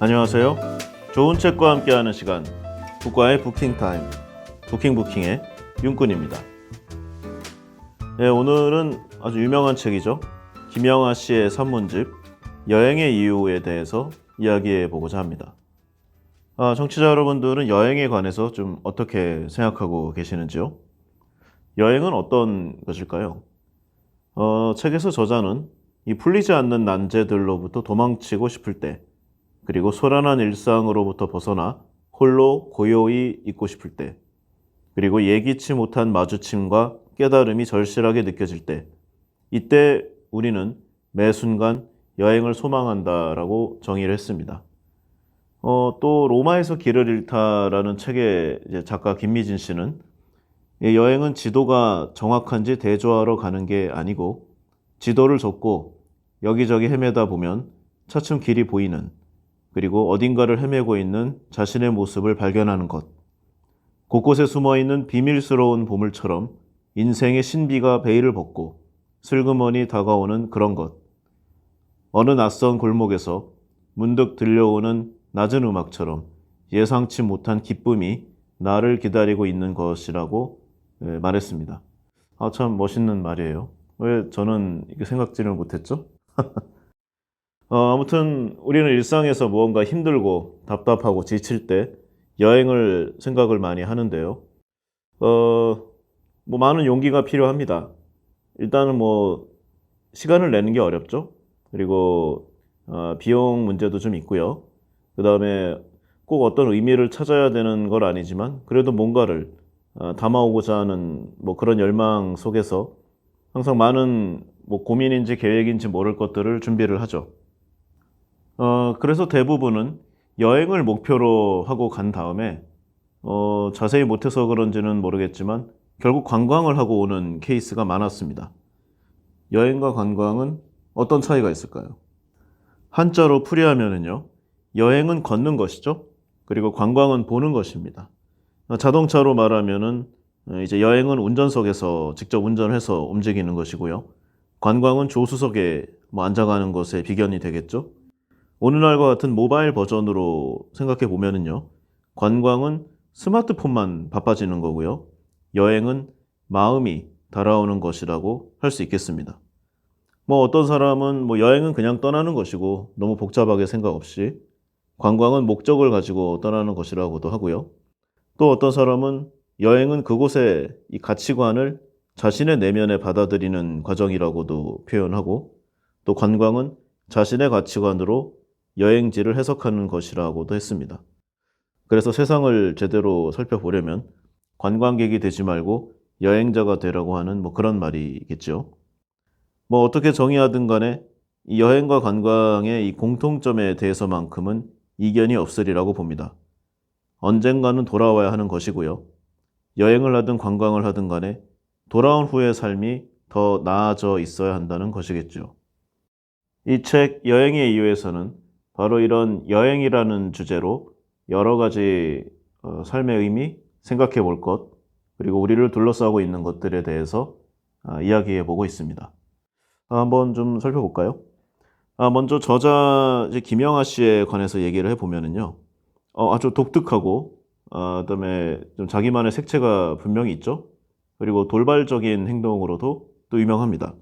안녕하세요. 좋은 책과 함께하는 시간, 북과의 부킹타임, 부킹의 윤꾼입니다. 네, 오늘은 아주 유명한 책이죠. 김영하 씨의 산문집 여행의 이유에 대해서 이야기해 보고자 합니다. 청취자 여러분들은 여행에 관해서 좀 어떻게 생각하고 계시는지요? 여행은 어떤 것일까요? 책에서 저자는 이 풀리지 않는 난제들로부터 도망치고 싶을 때, 그리고 소란한 일상으로부터 벗어나 홀로 고요히 있고 싶을 때, 그리고 예기치 못한 마주침과 깨달음이 절실하게 느껴질 때, 이때 우리는 매 순간 여행을 소망한다라고 정의를 했습니다. 또 로마에서 길을 잃다라는 책의 이제 작가 김미진 씨는 여행은 지도가 정확한지 대조하러 가는 게 아니고 지도를 접고 여기저기 헤매다 보면 차츰 길이 보이는, 그리고 어딘가를 헤매고 있는 자신의 모습을 발견하는 것. 곳곳에 숨어있는 비밀스러운 보물처럼 인생의 신비가 베일을 벗고 슬그머니 다가오는 그런 것. 어느 낯선 골목에서 문득 들려오는 낮은 음악처럼 예상치 못한 기쁨이 나를 기다리고 있는 것이라고 말했습니다. 참 멋있는 말이에요. 왜 저는 이렇게 생각지를 못했죠? 아무튼 우리는 일상에서 무언가 힘들고 답답하고 지칠 때 여행을 생각을 많이 하는데요. 뭐 많은 용기가 필요합니다. 일단은 뭐 시간을 내는 게 어렵죠. 그리고 비용 문제도 좀 있고요. 그 다음에 꼭 어떤 의미를 찾아야 되는 건 아니지만 그래도 뭔가를 담아오고자 하는 뭐 그런 열망 속에서 항상 많은 뭐 고민인지 계획인지 모를 것들을 준비를 하죠. 그래서 대부분은 여행을 목표로 하고 간 다음에, 자세히 못해서 그런지는 모르겠지만, 결국 관광을 하고 오는 케이스가 많았습니다. 여행과 관광은 어떤 차이가 있을까요? 한자로 풀이하면은요, 여행은 걷는 것이죠. 그리고 관광은 보는 것입니다. 자동차로 말하면은, 이제 여행은 운전석에서 직접 운전해서 움직이는 것이고요. 관광은 조수석에 뭐 앉아가는 것에 비견이 되겠죠. 오늘날과 같은 모바일 버전으로 생각해 보면은요, 관광은 스마트폰만 바빠지는 거고요. 여행은 마음이 달아오는 것이라고 할 수 있겠습니다. 뭐 어떤 사람은 뭐 여행은 그냥 떠나는 것이고 너무 복잡하게 생각 없이, 관광은 목적을 가지고 떠나는 것이라고도 하고요. 또 어떤 사람은 여행은 그곳의 이 가치관을 자신의 내면에 받아들이는 과정이라고도 표현하고, 또 관광은 자신의 가치관으로 여행지를 해석하는 것이라고도 했습니다. 그래서 세상을 제대로 살펴보려면 관광객이 되지 말고 여행자가 되라고 하는 뭐 그런 말이겠죠. 뭐 어떻게 정의하든 간에 이 여행과 관광의 이 공통점에 대해서만큼은 이견이 없으리라고 봅니다. 언젠가는 돌아와야 하는 것이고요. 여행을 하든 관광을 하든 간에 돌아온 후의 삶이 더 나아져 있어야 한다는 것이겠죠. 이 책 여행의 이유에서는 바로 이런 여행이라는 주제로 여러 가지 삶의 의미, 생각해 볼 것, 그리고 우리를 둘러싸고 있는 것들에 대해서 이야기해 보고 있습니다. 한번 좀 살펴볼까요? 먼저 저자 이제 김영하 씨에 관해서 얘기를 해보면은요, 아주 독특하고, 그다음에 좀 자기만의 색채가 분명히 있죠. 그리고 돌발적인 행동으로도 또 유명합니다.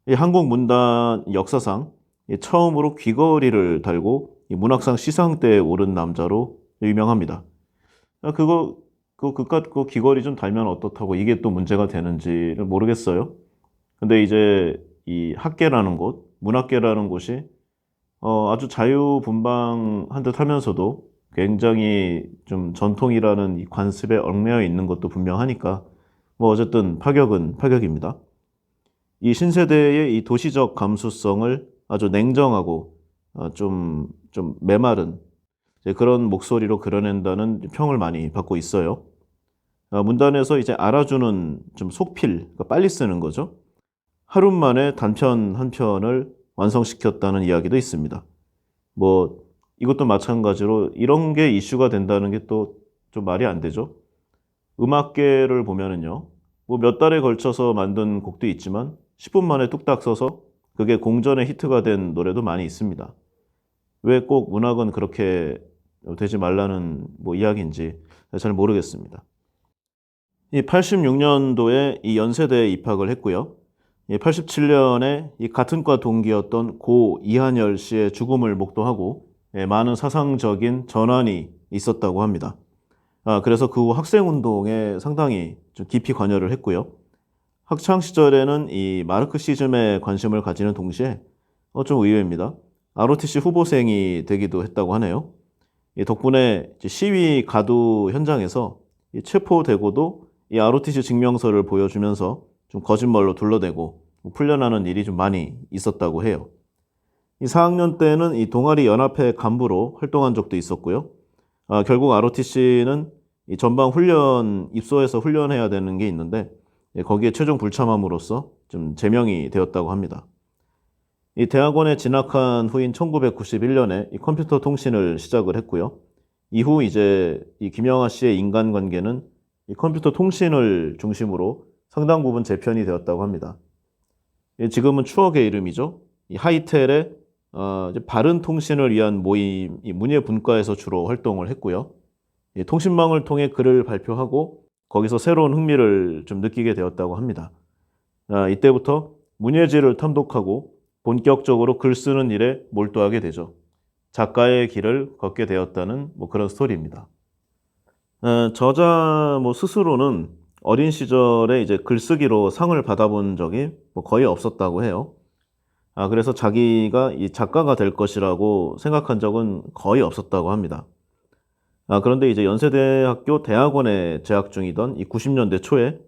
이 한국 문단 역사상 처음으로 귀걸이를 달고 이 문학상 시상대에 오른 남자로 유명합니다. 그거 그깟 그 귀걸이 좀 달면 어떻다고 이게 또 문제가 되는지를 모르겠어요. 근데 이제 이 학계라는 곳, 문학계라는 곳이 아주 자유분방한 듯 하면서도 굉장히 좀 전통이라는 이 관습에 얽매여 있는 것도 분명하니까 뭐 어쨌든 파격은 파격입니다. 이 신세대의 이 도시적 감수성을 아주 냉정하고 좀 메마른 그런 목소리로 그려낸다는 평을 많이 받고 있어요. 문단에서 이제 알아주는 좀 속필, 그러니까 빨리 쓰는 거죠. 하루 만에 단편 한 편을 완성시켰다는 이야기도 있습니다. 뭐 이것도 마찬가지로 이런 게 이슈가 된다는 게 또 좀 말이 안 되죠. 음악계를 보면은요, 뭐 몇 달에 걸쳐서 만든 곡도 있지만 10분 만에 뚝딱 써서 그게 공전의 히트가 된 노래도 많이 있습니다. 왜 꼭 문학은 그렇게 되지 말라는 뭐 이야기인지 잘 모르겠습니다. 이 86년도에 이 연세대에 입학을 했고요. 이 87년에 이 같은 과 동기였던 고 이한열 씨의 죽음을 목도하고 많은 사상적인 전환이 있었다고 합니다. 그래서 그 후 학생운동에 상당히 좀 깊이 관여를 했고요. 학창 시절에는 이 마르크시즘에 관심을 가지는 동시에 좀 의외입니다. ROTC 후보생이 되기도 했다고 하네요. 이 덕분에 이제 시위 가두 현장에서 이 체포되고도 이 ROTC 증명서를 보여주면서 좀 거짓말로 둘러대고 풀려나는 일이 좀 많이 있었다고 해요. 이 4학년 때는 이 동아리 연합회 간부로 활동한 적도 있었고요. 결국 ROTC는 이 전방 훈련, 입소해서 훈련해야 되는 게 있는데 거기에 최종 불참함으로써 좀 제명이 되었다고 합니다. 이 대학원에 진학한 후인 1991년에 이 컴퓨터 통신을 시작을 했고요. 이후 이제 이 김영하 씨의 인간관계는 이 컴퓨터 통신을 중심으로 상당 부분 재편이 되었다고 합니다. 지금은 추억의 이름이죠. 이 하이텔의 이제 바른 통신을 위한 모임, 이 문예분과에서 주로 활동을 했고요. 이 통신망을 통해 글을 발표하고 거기서 새로운 흥미를 좀 느끼게 되었다고 합니다. 이때부터 문예지를 탐독하고 본격적으로 글 쓰는 일에 몰두하게 되죠. 작가의 길을 걷게 되었다는 뭐 그런 스토리입니다. 저자 뭐 스스로는 어린 시절에 이제 글쓰기로 상을 받아본 적이 뭐 거의 없었다고 해요. 그래서 자기가 이 작가가 될 것이라고 생각한 적은 거의 없었다고 합니다. 그런데 이제 연세대학교 대학원에 재학 중이던 이 90년대 초에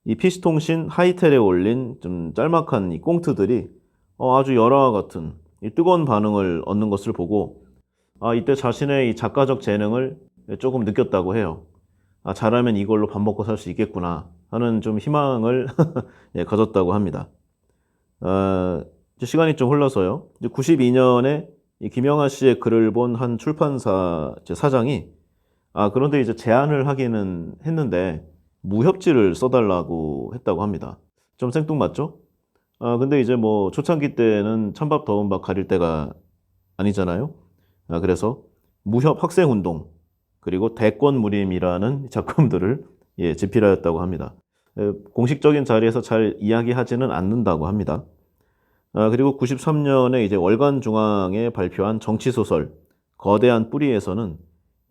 이 PC통신 하이텔에 올린 좀 짤막한 이 꽁트들이 아주 열화와 같은 이 뜨거운 반응을 얻는 것을 보고 이때 자신의 이 작가적 재능을 조금 느꼈다고 해요. 잘하면 이걸로 밥 먹고 살 수 있겠구나 하는 좀 희망을 가졌다고 합니다. 이제 시간이 좀 흘러서요. 이제 92년에 이 김영하 씨의 글을 본 한 출판사 사장이 그런데 이제 제안을 하기는 했는데 무협지를 써달라고 했다고 합니다. 좀 생뚱맞죠? 근데 이제 뭐 초창기 때는 찬밥 더운 밥 가릴 때가 아니잖아요. 그래서 무협 학생운동 그리고 대권무림이라는 작품들을 집필하였다고 합니다. 공식적인 자리에서 잘 이야기하지는 않는다고 합니다. 그리고 93년에 이제 월간중앙에 발표한 정치소설 거대한 뿌리에서는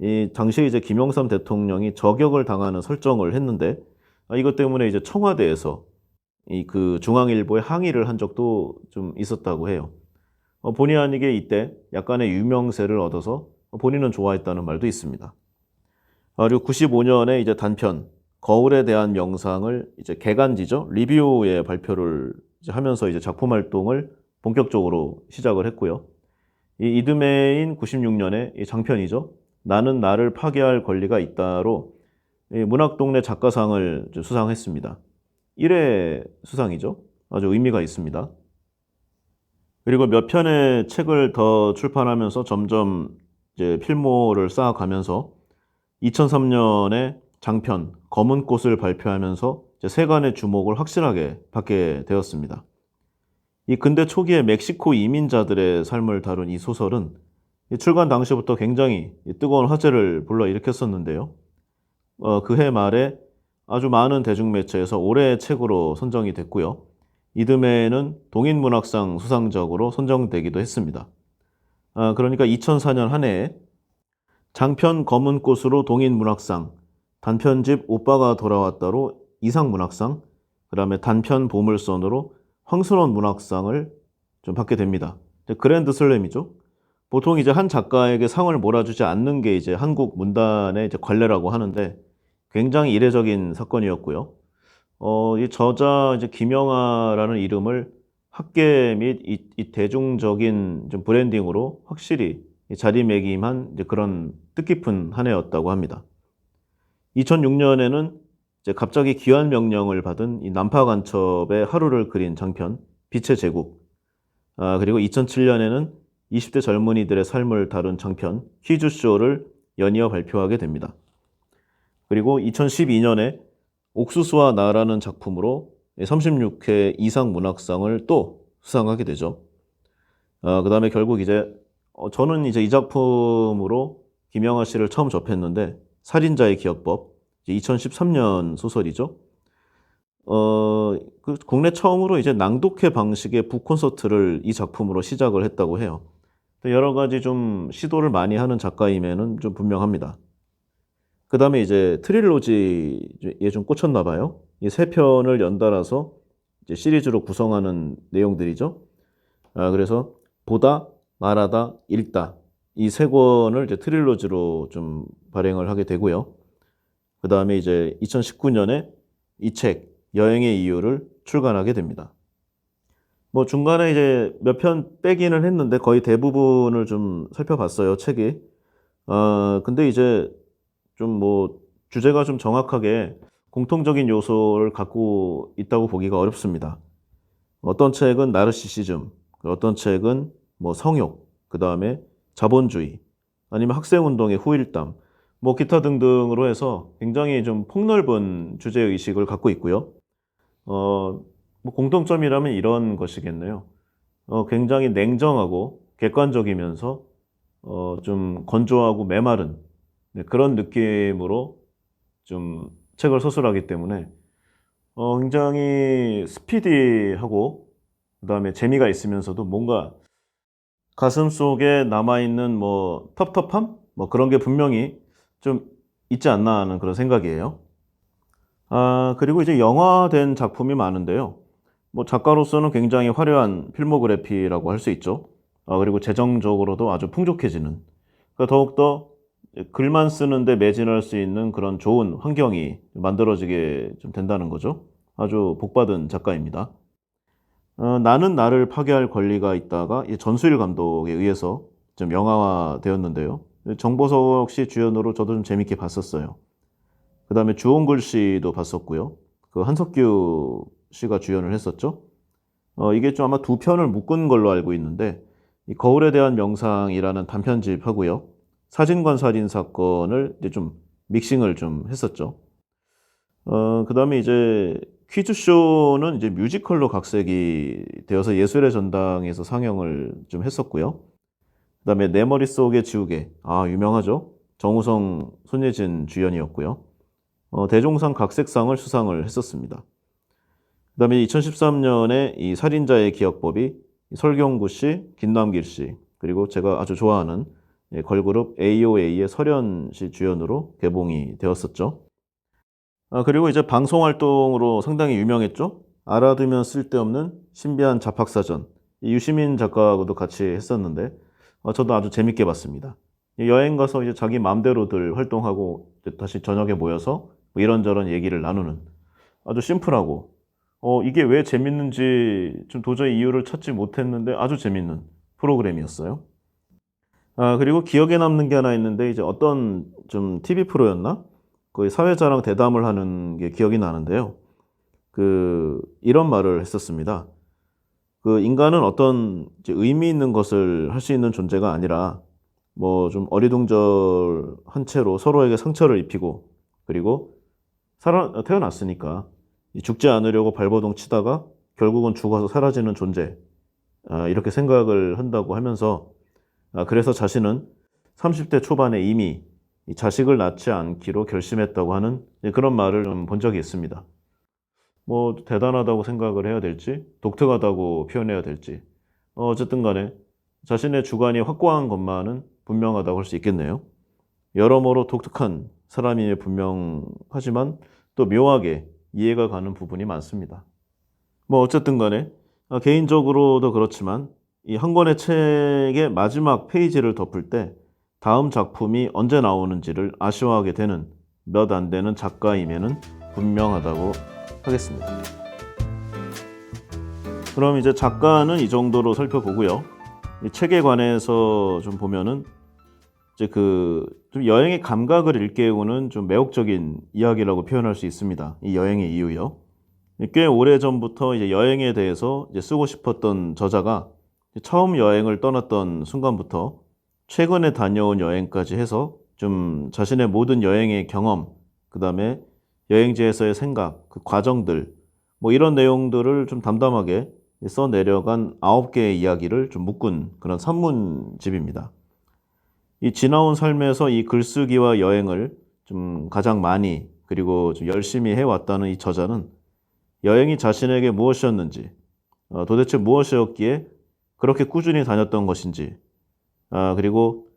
이 당시에 이제 김영삼 대통령이 저격을 당하는 설정을 했는데 이것 때문에 이제 청와대에서 이 그 중앙일보에 항의를 한 적도 좀 있었다고 해요. 본의 아니게 이때 약간의 유명세를 얻어서 본인은 좋아했다는 말도 있습니다. 그리고 95년에 이제 단편 거울에 대한 명상을 이제 개간지죠 리뷰에 발표를 이제 하면서 이제 작품 활동을 본격적으로 시작을 했고요. 이 이듬해인 96년에 이 장편이죠. 나는 나를 파괴할 권리가 있다로 문학동네 작가상을 수상했습니다. 1회 수상이죠. 아주 의미가 있습니다. 그리고 몇 편의 책을 더 출판하면서 점점 이제 필모를 쌓아가면서 2003년에 장편 검은 꽃을 발표하면서 이제 세간의 주목을 확실하게 받게 되었습니다. 이 근대 초기의 멕시코 이민자들의 삶을 다룬 이 소설은 출간 당시부터 굉장히 뜨거운 화제를 불러일으켰었는데요. 그해 말에 아주 많은 대중매체에서 올해의 책으로 선정이 됐고요. 이듬해에는 동인문학상 수상작으로 선정되기도 했습니다. 그러니까 2004년 한 해에 장편 검은 꽃으로 동인문학상, 단편집 오빠가 돌아왔다로 이상문학상, 그 다음에 단편 보물선으로 황순원 문학상을 좀 받게 됩니다. 그랜드 슬램이죠. 보통 이제 한 작가에게 상을 몰아주지 않는 게 이제 한국 문단의 이제 관례라고 하는데 굉장히 이례적인 사건이었고요. 이 저자 이제 김영하라는 이름을 학계 및 이 대중적인 좀 브랜딩으로 확실히 자리매김한 이제 그런 뜻깊은 한 해였다고 합니다. 2006년에는 이제 갑자기 귀환 명령을 받은 이 난파간첩의 하루를 그린 장편 빛의 제국. 그리고 2007년에는 20대 젊은이들의 삶을 다룬 장편 퀴즈쇼를 연이어 발표하게 됩니다. 그리고 2012년에 옥수수와 나라는 작품으로 36회 이상 문학상을 또 수상하게 되죠. 그 다음에 결국 이제 저는 이제 이 작품으로 김영하 씨를 처음 접했는데 살인자의 기억법, 이제 2013년 소설이죠. 그 국내 처음으로 이제 낭독회 방식의 북콘서트를 이 작품으로 시작을 했다고 해요. 여러 가지 좀 시도를 많이 하는 작가임에는 좀 분명합니다. 그 다음에 이제 트릴로지에 좀 꽂혔나 봐요. 이 세 편을 연달아서 이제 시리즈로 구성하는 내용들이죠. 그래서 보다, 말하다, 읽다. 이 세 권을 이제 트릴로지로 좀 발행을 하게 되고요. 그 다음에 이제 2019년에 이 책, 여행의 이유를 출간하게 됩니다. 뭐 중간에 이제 몇 편 빼기는 했는데 거의 대부분을 좀 살펴봤어요, 책이. 근데 이제 좀 뭐 주제가 좀 정확하게 공통적인 요소를 갖고 있다고 보기가 어렵습니다. 어떤 책은 나르시시즘, 어떤 책은 뭐 성욕, 그 다음에 자본주의, 아니면 학생운동의 후일담, 뭐 기타 등등으로 해서 굉장히 좀 폭넓은 주제의식을 갖고 있고요. 뭐 공통점이라면 이런 것이겠네요. 굉장히 냉정하고 객관적이면서 좀 건조하고 메마른, 네, 그런 느낌으로 좀 책을 서술하기 때문에 굉장히 스피디하고 그다음에 재미가 있으면서도 뭔가 가슴 속에 남아있는 뭐 텁텁함? 뭐 그런 게 분명히 좀 있지 않나 하는 그런 생각이에요. 그리고 이제 영화된 작품이 많은데요. 뭐 작가로서는 굉장히 화려한 필모그래피라고 할 수 있죠. 그리고 재정적으로도 아주 풍족해지는. 그러니까 더욱더 글만 쓰는데 매진할 수 있는 그런 좋은 환경이 만들어지게 좀 된다는 거죠. 아주 복받은 작가입니다. 나는 나를 파괴할 권리가 있다가 이 전수일 감독에 의해서 좀 영화화 되었는데요. 정보석 씨 주연으로 저도 좀 재밌게 봤었어요. 그 다음에 주홍글 씨도 봤었고요. 그 한석규 씨가 주연을 했었죠. 이게 좀 아마 두 편을 묶은 걸로 알고 있는데, 이 거울에 대한 명상이라는 단편집하고요. 사진관 살인 사건을 이제 좀 믹싱을 좀 했었죠. 그 다음에 이제 퀴즈쇼는 이제 뮤지컬로 각색이 되어서 예술의 전당에서 상영을 좀 했었고요. 그 다음에 내 머릿속의 지우개. 유명하죠. 정우성, 손예진 주연이었고요. 대종상 각색상을 수상을 했었습니다. 그 다음에 2013년에 이 살인자의 기억법이 설경구 씨, 김남길 씨, 그리고 제가 아주 좋아하는 걸그룹 AOA의 설현 씨 주연으로 개봉이 되었었죠. 그리고 이제 방송 활동으로 상당히 유명했죠. 알아두면 쓸데없는 신비한 잡학사전. 이 유시민 작가하고도 같이 했었는데, 저도 아주 재밌게 봤습니다. 여행 가서 이제 자기 마음대로들 활동하고 이제 다시 저녁에 모여서 뭐 이런저런 얘기를 나누는 아주 심플하고, 이게 왜 재밌는지 좀 도저히 이유를 찾지 못했는데 아주 재밌는 프로그램이었어요. 그리고 기억에 남는 게 하나 있는데, 이제 어떤 좀 TV 프로였나? 거의 사회자랑 대담을 하는 게 기억이 나는데요. 이런 말을 했었습니다. 인간은 어떤 이제 의미 있는 것을 할 수 있는 존재가 아니라, 뭐 좀 어리둥절한 채로 서로에게 상처를 입히고, 그리고 태어났으니까 죽지 않으려고 발버둥 치다가 결국은 죽어서 사라지는 존재. 이렇게 생각을 한다고 하면서, 그래서 자신은 30대 초반에 이미 이 자식을 낳지 않기로 결심했다고 하는 그런 말을 좀 본 적이 있습니다. 뭐 대단하다고 생각을 해야 될지 독특하다고 표현해야 될지 어쨌든 간에 자신의 주관이 확고한 것만은 분명하다고 할 수 있겠네요. 여러모로 독특한 사람임에 분명하지만 또 묘하게 이해가 가는 부분이 많습니다. 뭐 어쨌든 간에 개인적으로도 그렇지만 이 한 권의 책의 마지막 페이지를 덮을 때 다음 작품이 언제 나오는지를 아쉬워하게 되는 몇 안 되는 작가임에는 분명하다고 하겠습니다. 그럼 이제 작가는 이 정도로 살펴보고요. 이 책에 관해서 좀 보면은 이제 좀 여행의 감각을 일깨우는 좀 매혹적인 이야기라고 표현할 수 있습니다. 이 여행의 이유요. 꽤 오래 전부터 이제 여행에 대해서 이제 쓰고 싶었던 저자가 처음 여행을 떠났던 순간부터 최근에 다녀온 여행까지 해서 좀 자신의 모든 여행의 경험, 그 다음에 여행지에서의 생각, 그 과정들, 뭐 이런 내용들을 좀 담담하게 써내려간 9개의 이야기를 좀 묶은 그런 산문집입니다. 이 지나온 삶에서 이 글쓰기와 여행을 좀 가장 많이 그리고 좀 열심히 해왔다는 이 저자는 여행이 자신에게 무엇이었는지, 도대체 무엇이었기에 그렇게 꾸준히 다녔던 것인지, 그리고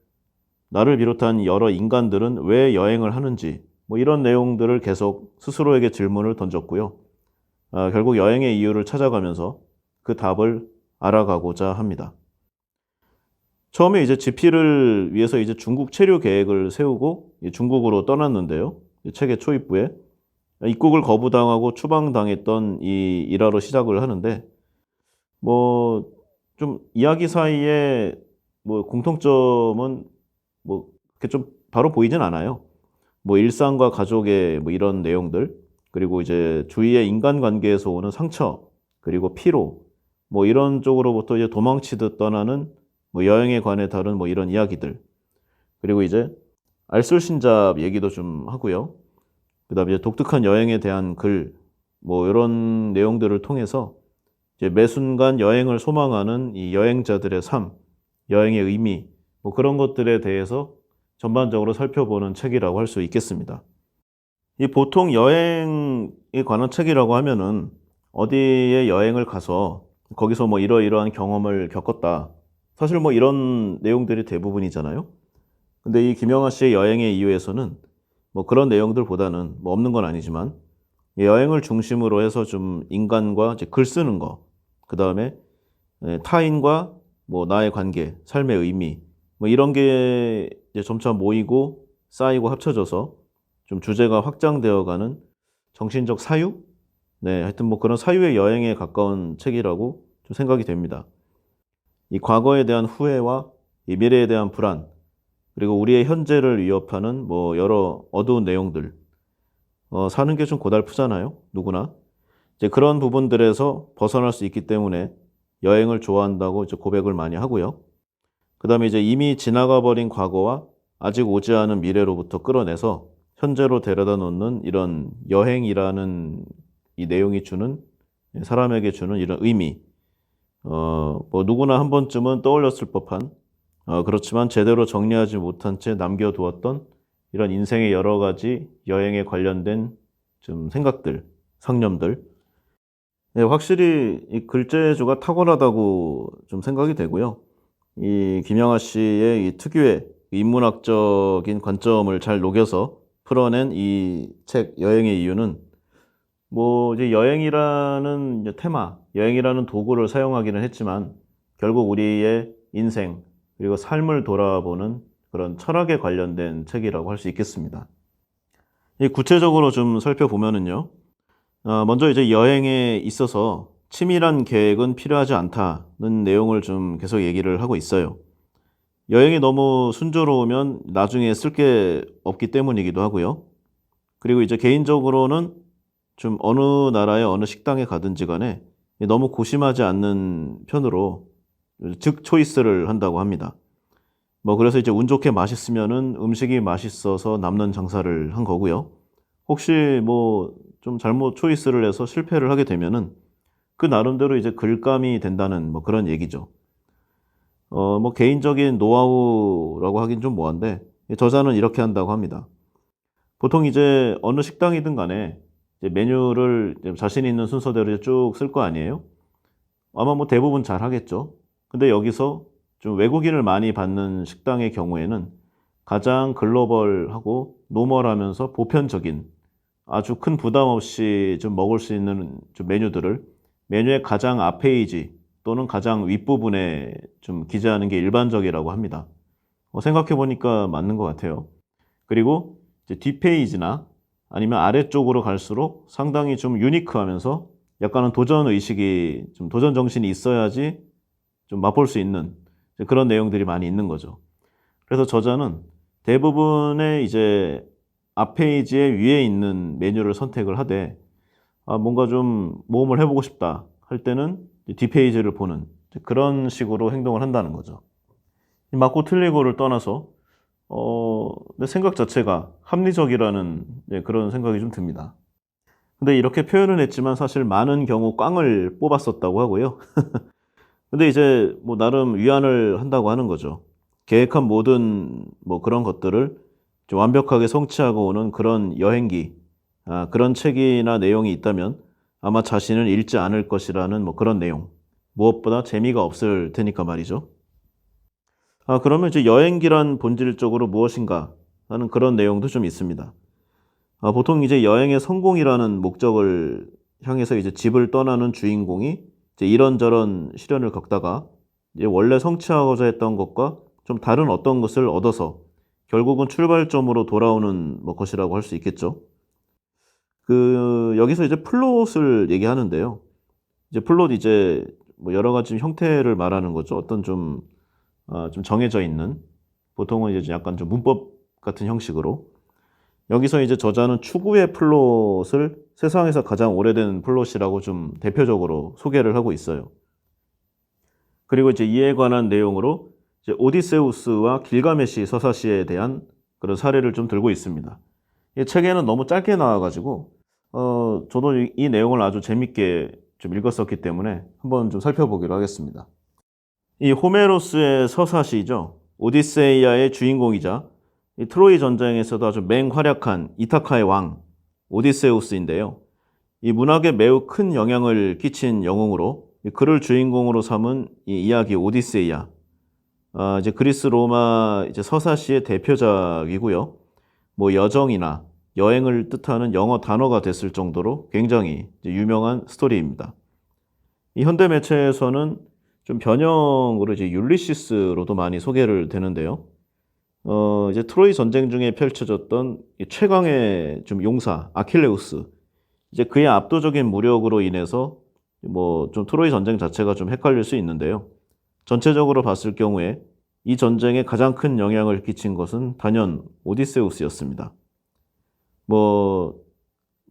나를 비롯한 여러 인간들은 왜 여행을 하는지, 뭐 이런 내용들을 계속 스스로에게 질문을 던졌고요. 결국 여행의 이유를 찾아가면서 그 답을 알아가고자 합니다. 처음에 이제 집필을 위해서 이제 중국 체류 계획을 세우고 중국으로 떠났는데요. 책의 초입부에 입국을 거부당하고 추방당했던 이 일화로 시작을 하는데, 뭐 좀 이야기 사이에 뭐 공통점은 뭐 이렇게 좀 바로 보이진 않아요. 뭐 일상과 가족의 뭐 이런 내용들, 그리고 이제 주위의 인간관계에서 오는 상처, 그리고 피로, 뭐 이런 쪽으로부터 이제 도망치듯 떠나는 뭐 여행에 관해 다룬 뭐 이런 이야기들, 그리고 이제 알쓸신잡 얘기도 좀 하고요. 그다음에 이제 독특한 여행에 대한 글, 뭐 이런 내용들을 통해서 이제 매 순간 여행을 소망하는 이 여행자들의 삶, 여행의 의미, 뭐 그런 것들에 대해서 전반적으로 살펴보는 책이라고 할 수 있겠습니다. 이 보통 여행에 관한 책이라고 하면은 어디에 여행을 가서 거기서 뭐 이러이러한 경험을 겪었다. 사실 뭐 이런 내용들이 대부분이잖아요. 근데 이 김영하 씨의 여행의 이유에서는 뭐 그런 내용들보다는 뭐 없는 건 아니지만 여행을 중심으로 해서 좀 인간과 이제 글 쓰는 거, 그 다음에 타인과 뭐 나의 관계, 삶의 의미, 뭐 이런 게 이제 점차 모이고 쌓이고 합쳐져서 좀 주제가 확장되어가는 정신적 사유? 네, 하여튼 뭐 그런 사유의 여행에 가까운 책이라고 좀 생각이 됩니다. 이 과거에 대한 후회와 이 미래에 대한 불안, 그리고 우리의 현재를 위협하는 뭐 여러 어두운 내용들, 사는 게 좀 고달프잖아요, 누구나. 이제 그런 부분들에서 벗어날 수 있기 때문에 여행을 좋아한다고 이제 고백을 많이 하고요. 그 다음에 이제 이미 지나가 버린 과거와 아직 오지 않은 미래로부터 끌어내서 현재로 데려다 놓는 이런 여행이라는 이 내용이 주는, 사람에게 주는 이런 의미. 뭐 누구나 한 번쯤은 떠올렸을 법한, 그렇지만 제대로 정리하지 못한 채 남겨두었던 이런 인생의 여러 가지 여행에 관련된 좀 생각들, 상념들. 네, 확실히 이 글재주가 탁월하다고 좀 생각이 되고요. 이 김영하 씨의 이 특유의 인문학적인 관점을 잘 녹여서 풀어낸 이 책 여행의 이유는 뭐 이제 여행이라는 이제 테마, 여행이라는 도구를 사용하기는 했지만 결국 우리의 인생 그리고 삶을 돌아보는 그런 철학에 관련된 책이라고 할 수 있겠습니다. 이 구체적으로 좀 살펴보면은요. 먼저 이제 여행에 있어서 치밀한 계획은 필요하지 않다는 내용을 좀 계속 얘기를 하고 있어요. 여행이 너무 순조로우면 나중에 쓸 게 없기 때문이기도 하고요. 그리고 이제 개인적으로는 좀 어느 나라의 어느 식당에 가든지 간에 너무 고심하지 않는 편으로 즉 초이스를 한다고 합니다. 뭐 그래서 이제 운 좋게 맛있으면은 음식이 맛있어서 남는 장사를 한 거고요. 혹시 뭐 좀 잘못 초이스를 해서 실패를 하게 되면은 그 나름대로 이제 글감이 된다는 뭐 그런 얘기죠. 뭐 개인적인 노하우라고 하긴 좀 뭐한데 저자는 이렇게 한다고 합니다. 보통 이제 어느 식당이든 간에 이제 메뉴를 이제 자신 있는 순서대로 쭉 쓸 거 아니에요? 아마 뭐 대부분 잘 하겠죠. 근데 여기서 좀 외국인을 많이 받는 식당의 경우에는 가장 글로벌하고 노멀하면서 보편적인 아주 큰 부담 없이 좀 먹을 수 있는 좀 메뉴들을 메뉴의 가장 앞 페이지 또는 가장 윗부분에 좀 기재하는 게 일반적이라고 합니다. 생각해 보니까 맞는 것 같아요. 그리고 이제 뒷페이지나 아니면 아래쪽으로 갈수록 상당히 좀 유니크하면서 약간은 도전 의식이 좀 도전 정신이 있어야지 좀 맛볼 수 있는 그런 내용들이 많이 있는 거죠. 그래서 저자는 대부분의 이제 앞 페이지의 위에 있는 메뉴를 선택을 하되 뭔가 좀 모험을 해보고 싶다 할 때는 뒷페이지를 보는 그런 식으로 행동을 한다는 거죠. 맞고 틀리고를 떠나서 내 생각 자체가 합리적이라는 그런 생각이 좀 듭니다. 근데 이렇게 표현은 했지만 사실 많은 경우 꽝을 뽑았었다고 하고요. 근데 이제 뭐 나름 위안을 한다고 하는 거죠. 계획한 모든 뭐 그런 것들을 좀 완벽하게 성취하고 오는 그런 여행기, 그런 책이나 내용이 있다면 아마 자신은 읽지 않을 것이라는 뭐 그런 내용. 무엇보다 재미가 없을 테니까 말이죠. 그러면 이제 여행기란 본질적으로 무엇인가 하는 그런 내용도 좀 있습니다. 보통 이제 여행의 성공이라는 목적을 향해서 이제 집을 떠나는 주인공이 이제 이런저런 시련을 겪다가 이제 원래 성취하고자 했던 것과 좀 다른 어떤 것을 얻어서 결국은 출발점으로 돌아오는 뭐 것이라고 할 수 있겠죠. 여기서 이제 플롯을 얘기하는데요. 이제 플롯 이제 뭐 여러 가지 형태를 말하는 거죠. 어떤 좀 정해져 있는 보통은 이제 약간 좀 문법 같은 형식으로 여기서 이제 저자는 추구의 플롯을 세상에서 가장 오래된 플롯이라고 좀 대표적으로 소개를 하고 있어요. 그리고 이제 이에 관한 내용으로 이제 오디세우스와 길가메시 서사시에 대한 그런 사례를 좀 들고 있습니다. 이 책에는 너무 짧게 나와가지고 저도 이 내용을 아주 재밌게 좀 읽었었기 때문에 한번 좀 살펴보기로 하겠습니다. 이 호메로스의 서사시죠. 오디세이아의 주인공이자 이 트로이 전쟁에서도 아주 맹활약한 이타카의 왕 오디세우스인데요. 이 문학에 매우 큰 영향을 끼친 영웅으로 그를 주인공으로 삼은 이 이야기 오디세이아. 이제 그리스 로마 이제 서사시의 대표작이고요. 뭐 여정이나 여행을 뜻하는 영어 단어가 됐을 정도로 굉장히 이제 유명한 스토리입니다. 이 현대 매체에서는 좀 변형으로 이제 율리시스로도 많이 소개를 되는데요. 이제 트로이 전쟁 중에 펼쳐졌던 이 최강의 좀 용사 아킬레우스. 이제 그의 압도적인 무력으로 인해서 뭐 좀 트로이 전쟁 자체가 좀 헷갈릴 수 있는데요. 전체적으로 봤을 경우에 이 전쟁에 가장 큰 영향을 끼친 것은 단연 오디세우스였습니다. 뭐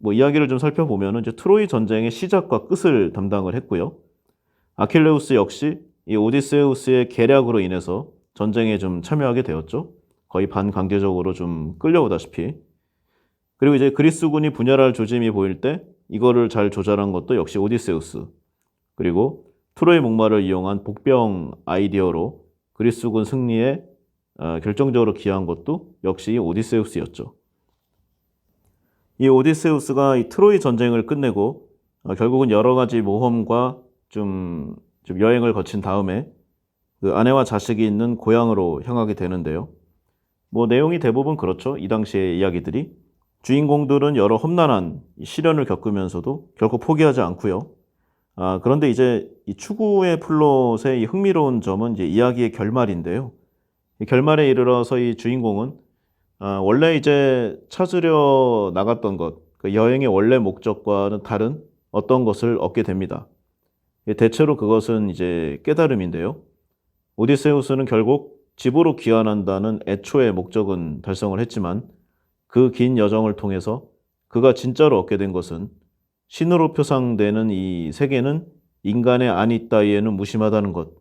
이야기를 좀 살펴보면 이제 트로이 전쟁의 시작과 끝을 담당을 했고요. 아킬레우스 역시 이 오디세우스의 계략으로 인해서 전쟁에 좀 참여하게 되었죠. 거의 반강제적으로 좀 끌려오다시피. 그리고 이제 그리스군이 분열할 조짐이 보일 때 이거를 잘 조절한 것도 역시 오디세우스. 그리고 트로이 목마를 이용한 복병 아이디어로 그리스군 승리에 결정적으로 기여한 것도 역시 오디세우스였죠. 이 오디세우스가 이 트로이 전쟁을 끝내고 결국은 여러 가지 모험과 좀 여행을 거친 다음에 그 아내와 자식이 있는 고향으로 향하게 되는데요. 뭐 내용이 대부분 그렇죠. 이 당시의 이야기들이. 주인공들은 여러 험난한 시련을 겪으면서도 결코 포기하지 않고요. 그런데 이제 이 추구의 플롯의 이 흥미로운 점은 이제 이야기의 결말인데요. 이 결말에 이르러서 이 주인공은 원래 이제 찾으려 나갔던 것, 그 여행의 원래 목적과는 다른 어떤 것을 얻게 됩니다. 대체로 그것은 이제 깨달음인데요. 오디세우스는 결국 집으로 귀환한다는 애초의 목적은 달성을 했지만 그 긴 여정을 통해서 그가 진짜로 얻게 된 것은 신으로 표상되는 이 세계는 인간의 안위 따위에는 무심하다는 것.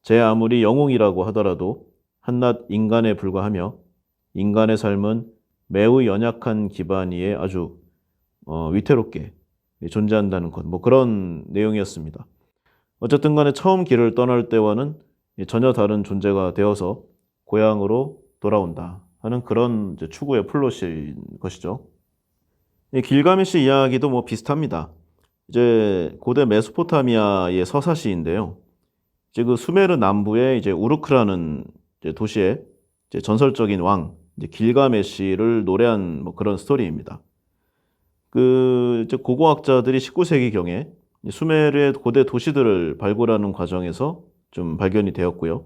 제 아무리 영웅이라고 하더라도 한낱 인간에 불과하며 인간의 삶은 매우 연약한 기반 위에 아주 위태롭게 존재한다는 것. 뭐 그런 내용이었습니다. 어쨌든 간에 처음 길을 떠날 때와는 전혀 다른 존재가 되어서 고향으로 돌아온다 하는 그런 이제 추구의 플롯인 것이죠. 이 길가메시 이야기도 뭐 비슷합니다. 이제 고대 메소포타미아의 서사시인데요. 이제 그 수메르 남부의 이제 우르크라는 이제 도시의 이제 전설적인 왕 이제 길가메시를 노래한 뭐 그런 스토리입니다. 이제 고고학자들이 19세기 경에 수메르의 고대 도시들을 발굴하는 과정에서 좀 발견이 되었고요.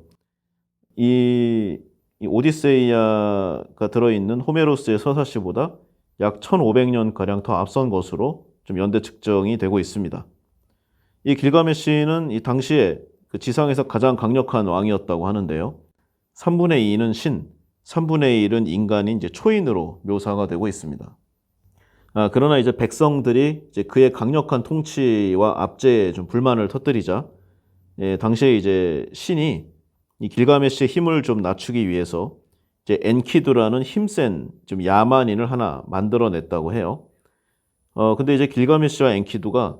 이 오디세이아가 들어있는 호메로스의 서사시보다 약 1500년 가량 더 앞선 것으로 좀 연대 측정이 되고 있습니다. 이 길가메시는 이 당시에 그 지상에서 가장 강력한 왕이었다고 하는데요. 3분의 2는 신, 3분의 1은 인간인 이제 초인으로 묘사가 되고 있습니다. 그러나 이제 백성들이 이제 그의 강력한 통치와 압제에 좀 불만을 터뜨리자, 당시에 이제 신이 이 길가메시의 힘을 좀 낮추기 위해서 이제 엔키두라는 힘센 좀 야만인을 하나 만들어냈다고 해요. 근데 이제 길가메시와 엔키두가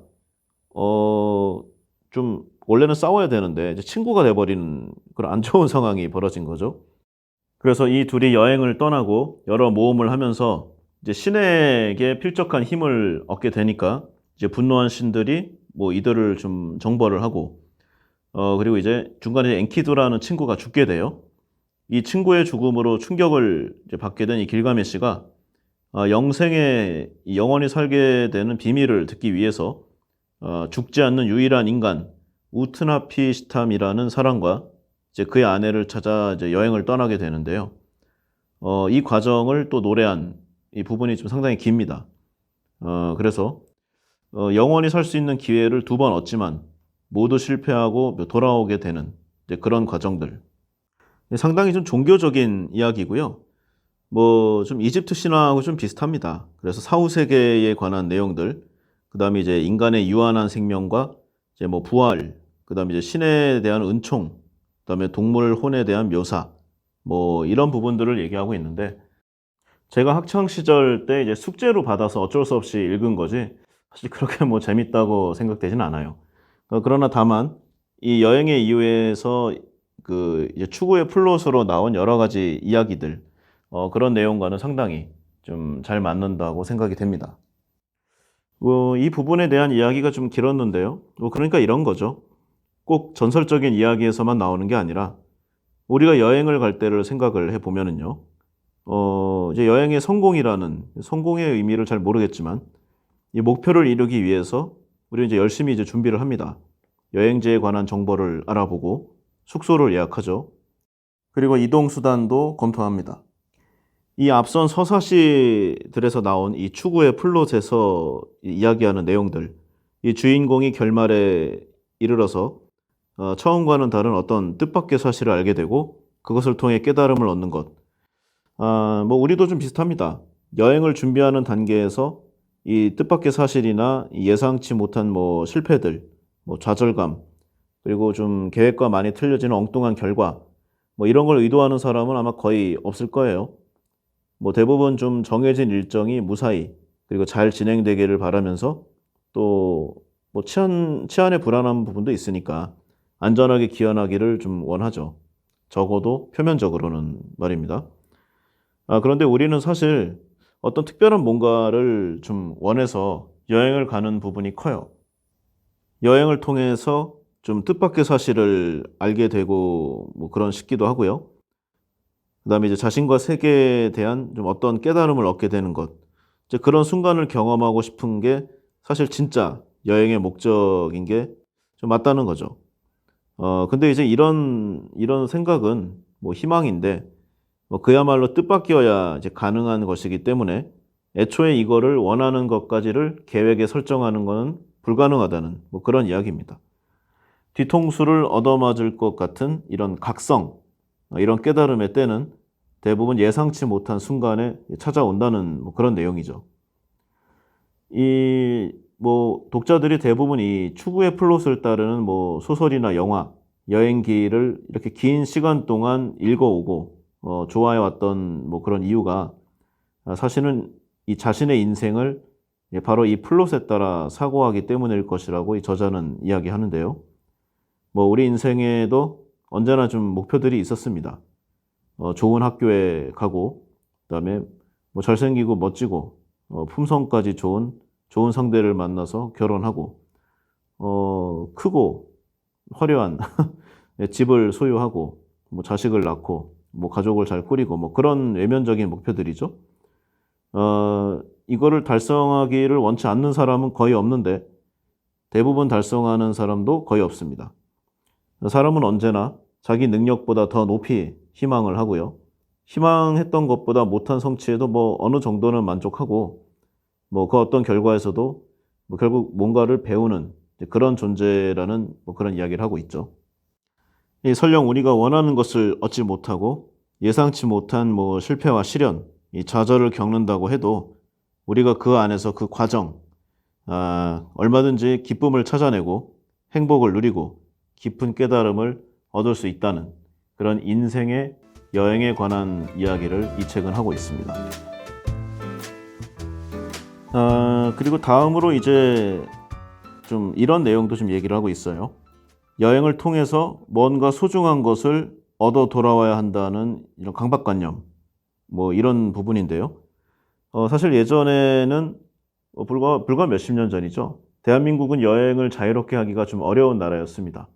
좀 원래는 싸워야 되는데 이제 친구가 돼버리는 그런 안 좋은 상황이 벌어진 거죠. 그래서 이 둘이 여행을 떠나고 여러 모험을 하면서 이제 신에게 필적한 힘을 얻게 되니까 이제 분노한 신들이 뭐 이들을 좀 정벌을 하고 그리고 이제 중간에 엔키두라는 친구가 죽게 돼요. 이 친구의 죽음으로 충격을 이제 받게 된 이 길가메시가 영생에 영원히 살게 되는 비밀을 듣기 위해서 죽지 않는 유일한 인간 우트나피시탐이라는 사람과 이제 그의 아내를 찾아 이제 여행을 떠나게 되는데요. 이 과정을 또 노래한 이 부분이 좀 상당히 깁니다. 그래서 영원히 살 수 있는 기회를 2번 얻지만 모두 실패하고 돌아오게 되는 이제 그런 과정들. 상당히 좀 종교적인 이야기고요. 뭐 좀 이집트 신화하고 좀 비슷합니다. 그래서 사후 세계에 관한 내용들, 그다음에 이제 인간의 유한한 생명과 이제 뭐 부활, 그다음에 이제 신에 대한 은총, 그다음에 동물 혼에 대한 묘사, 뭐 이런 부분들을 얘기하고 있는데 제가 학창 시절 때 이제 숙제로 받아서 어쩔 수 없이 읽은 거지 사실 그렇게 뭐 재밌다고 생각되진 않아요. 그러나 다만 이 여행의 이유에서 그 이제 추구의 플롯으로 나온 여러 가지 이야기들 그런 내용과는 상당히 좀 잘 맞는다고 생각이 됩니다. 이 부분에 대한 이야기가 좀 길었는데요. 그러니까 이런 거죠. 꼭 전설적인 이야기에서만 나오는 게 아니라 우리가 여행을 갈 때를 생각을 해 보면은요. 이제 여행의 성공이라는 성공의 의미를 잘 모르겠지만 이 목표를 이루기 위해서 우리는 이제 열심히 이제 준비를 합니다. 여행지에 관한 정보를 알아보고 숙소를 예약하죠. 그리고 이동 수단도 검토합니다. 이 앞선 서사시들에서 나온 이 추구의 플롯에서 이야기하는 내용들, 이 주인공이 결말에 이르러서 처음과는 다른 어떤 뜻밖의 사실을 알게 되고 그것을 통해 깨달음을 얻는 것. 뭐 우리도 좀 비슷합니다. 여행을 준비하는 단계에서 이 뜻밖의 사실이나 이 예상치 못한 뭐 실패들, 뭐 좌절감, 그리고 좀 계획과 많이 틀려지는 엉뚱한 결과, 뭐 이런 걸 의도하는 사람은 아마 거의 없을 거예요. 뭐 대부분 좀 정해진 일정이 무사히 그리고 잘 진행되기를 바라면서 또 뭐 치안의 불안한 부분도 있으니까 안전하게 귀환하기를 좀 원하죠. 적어도 표면적으로는 말입니다. 그런데 우리는 사실 어떤 특별한 뭔가를 좀 원해서 여행을 가는 부분이 커요. 여행을 통해서 좀 뜻밖의 사실을 알게 되고 뭐 그런 싶기도 하고요. 그다음에 이제 자신과 세계에 대한 좀 어떤 깨달음을 얻게 되는 것. 이제 그런 순간을 경험하고 싶은 게 사실 진짜 여행의 목적인 게 좀 맞다는 거죠. 근데 이제 이런 생각은 뭐 희망인데 뭐 그야말로 뜻밖이어야 이제 가능한 것이기 때문에 애초에 이거를 원하는 것까지를 계획에 설정하는 것은 불가능하다는 뭐 그런 이야기입니다. 뒤통수를 얻어맞을 것 같은 이런 각성, 이런 깨달음의 때는 대부분 예상치 못한 순간에 찾아온다는 뭐 그런 내용이죠. 이 뭐 독자들이 대부분 이 추구의 플롯을 따르는 뭐 소설이나 영화, 여행기를 이렇게 긴 시간 동안 읽어오고 좋아해 왔던 뭐 그런 이유가 사실은 이 자신의 인생을 바로 이 플롯에 따라 사고하기 때문일 것이라고 이 저자는 이야기하는데요. 뭐 우리 인생에도 언제나 좀 목표들이 있었습니다. 좋은 학교에 가고 그다음에 뭐 잘생기고 멋지고 품성까지 좋은 상대를 만나서 결혼하고 크고 화려한 집을 소유하고 뭐 자식을 낳고 뭐 가족을 잘 꾸리고 뭐 그런 외면적인 목표들이죠. 이거를 달성하기를 원치 않는 사람은 거의 없는데 대부분 달성하는 사람도 거의 없습니다. 사람은 언제나 자기 능력보다 더 높이 희망을 하고요. 희망했던 것보다 못한 성취에도 뭐 어느 정도는 만족하고 뭐 그 어떤 결과에서도 뭐 결국 뭔가를 배우는 그런 존재라는 뭐 그런 이야기를 하고 있죠. 설령 우리가 원하는 것을 얻지 못하고 예상치 못한 뭐 실패와 시련, 이 좌절을 겪는다고 해도 우리가 그 안에서 그 과정, 얼마든지 기쁨을 찾아내고 행복을 누리고 깊은 깨달음을 얻을 수 있다는 그런 인생의 여행에 관한 이야기를 이 책은 하고 있습니다. 그리고 다음으로 이제 좀 이런 내용도 좀 얘기를 하고 있어요. 여행을 통해서 뭔가 소중한 것을 얻어 돌아와야 한다는 이런 강박관념, 뭐 이런 부분인데요. 사실 예전에는 불과 몇십 년 전이죠. 대한민국은 여행을 자유롭게 하기가 좀 어려운 나라였습니다.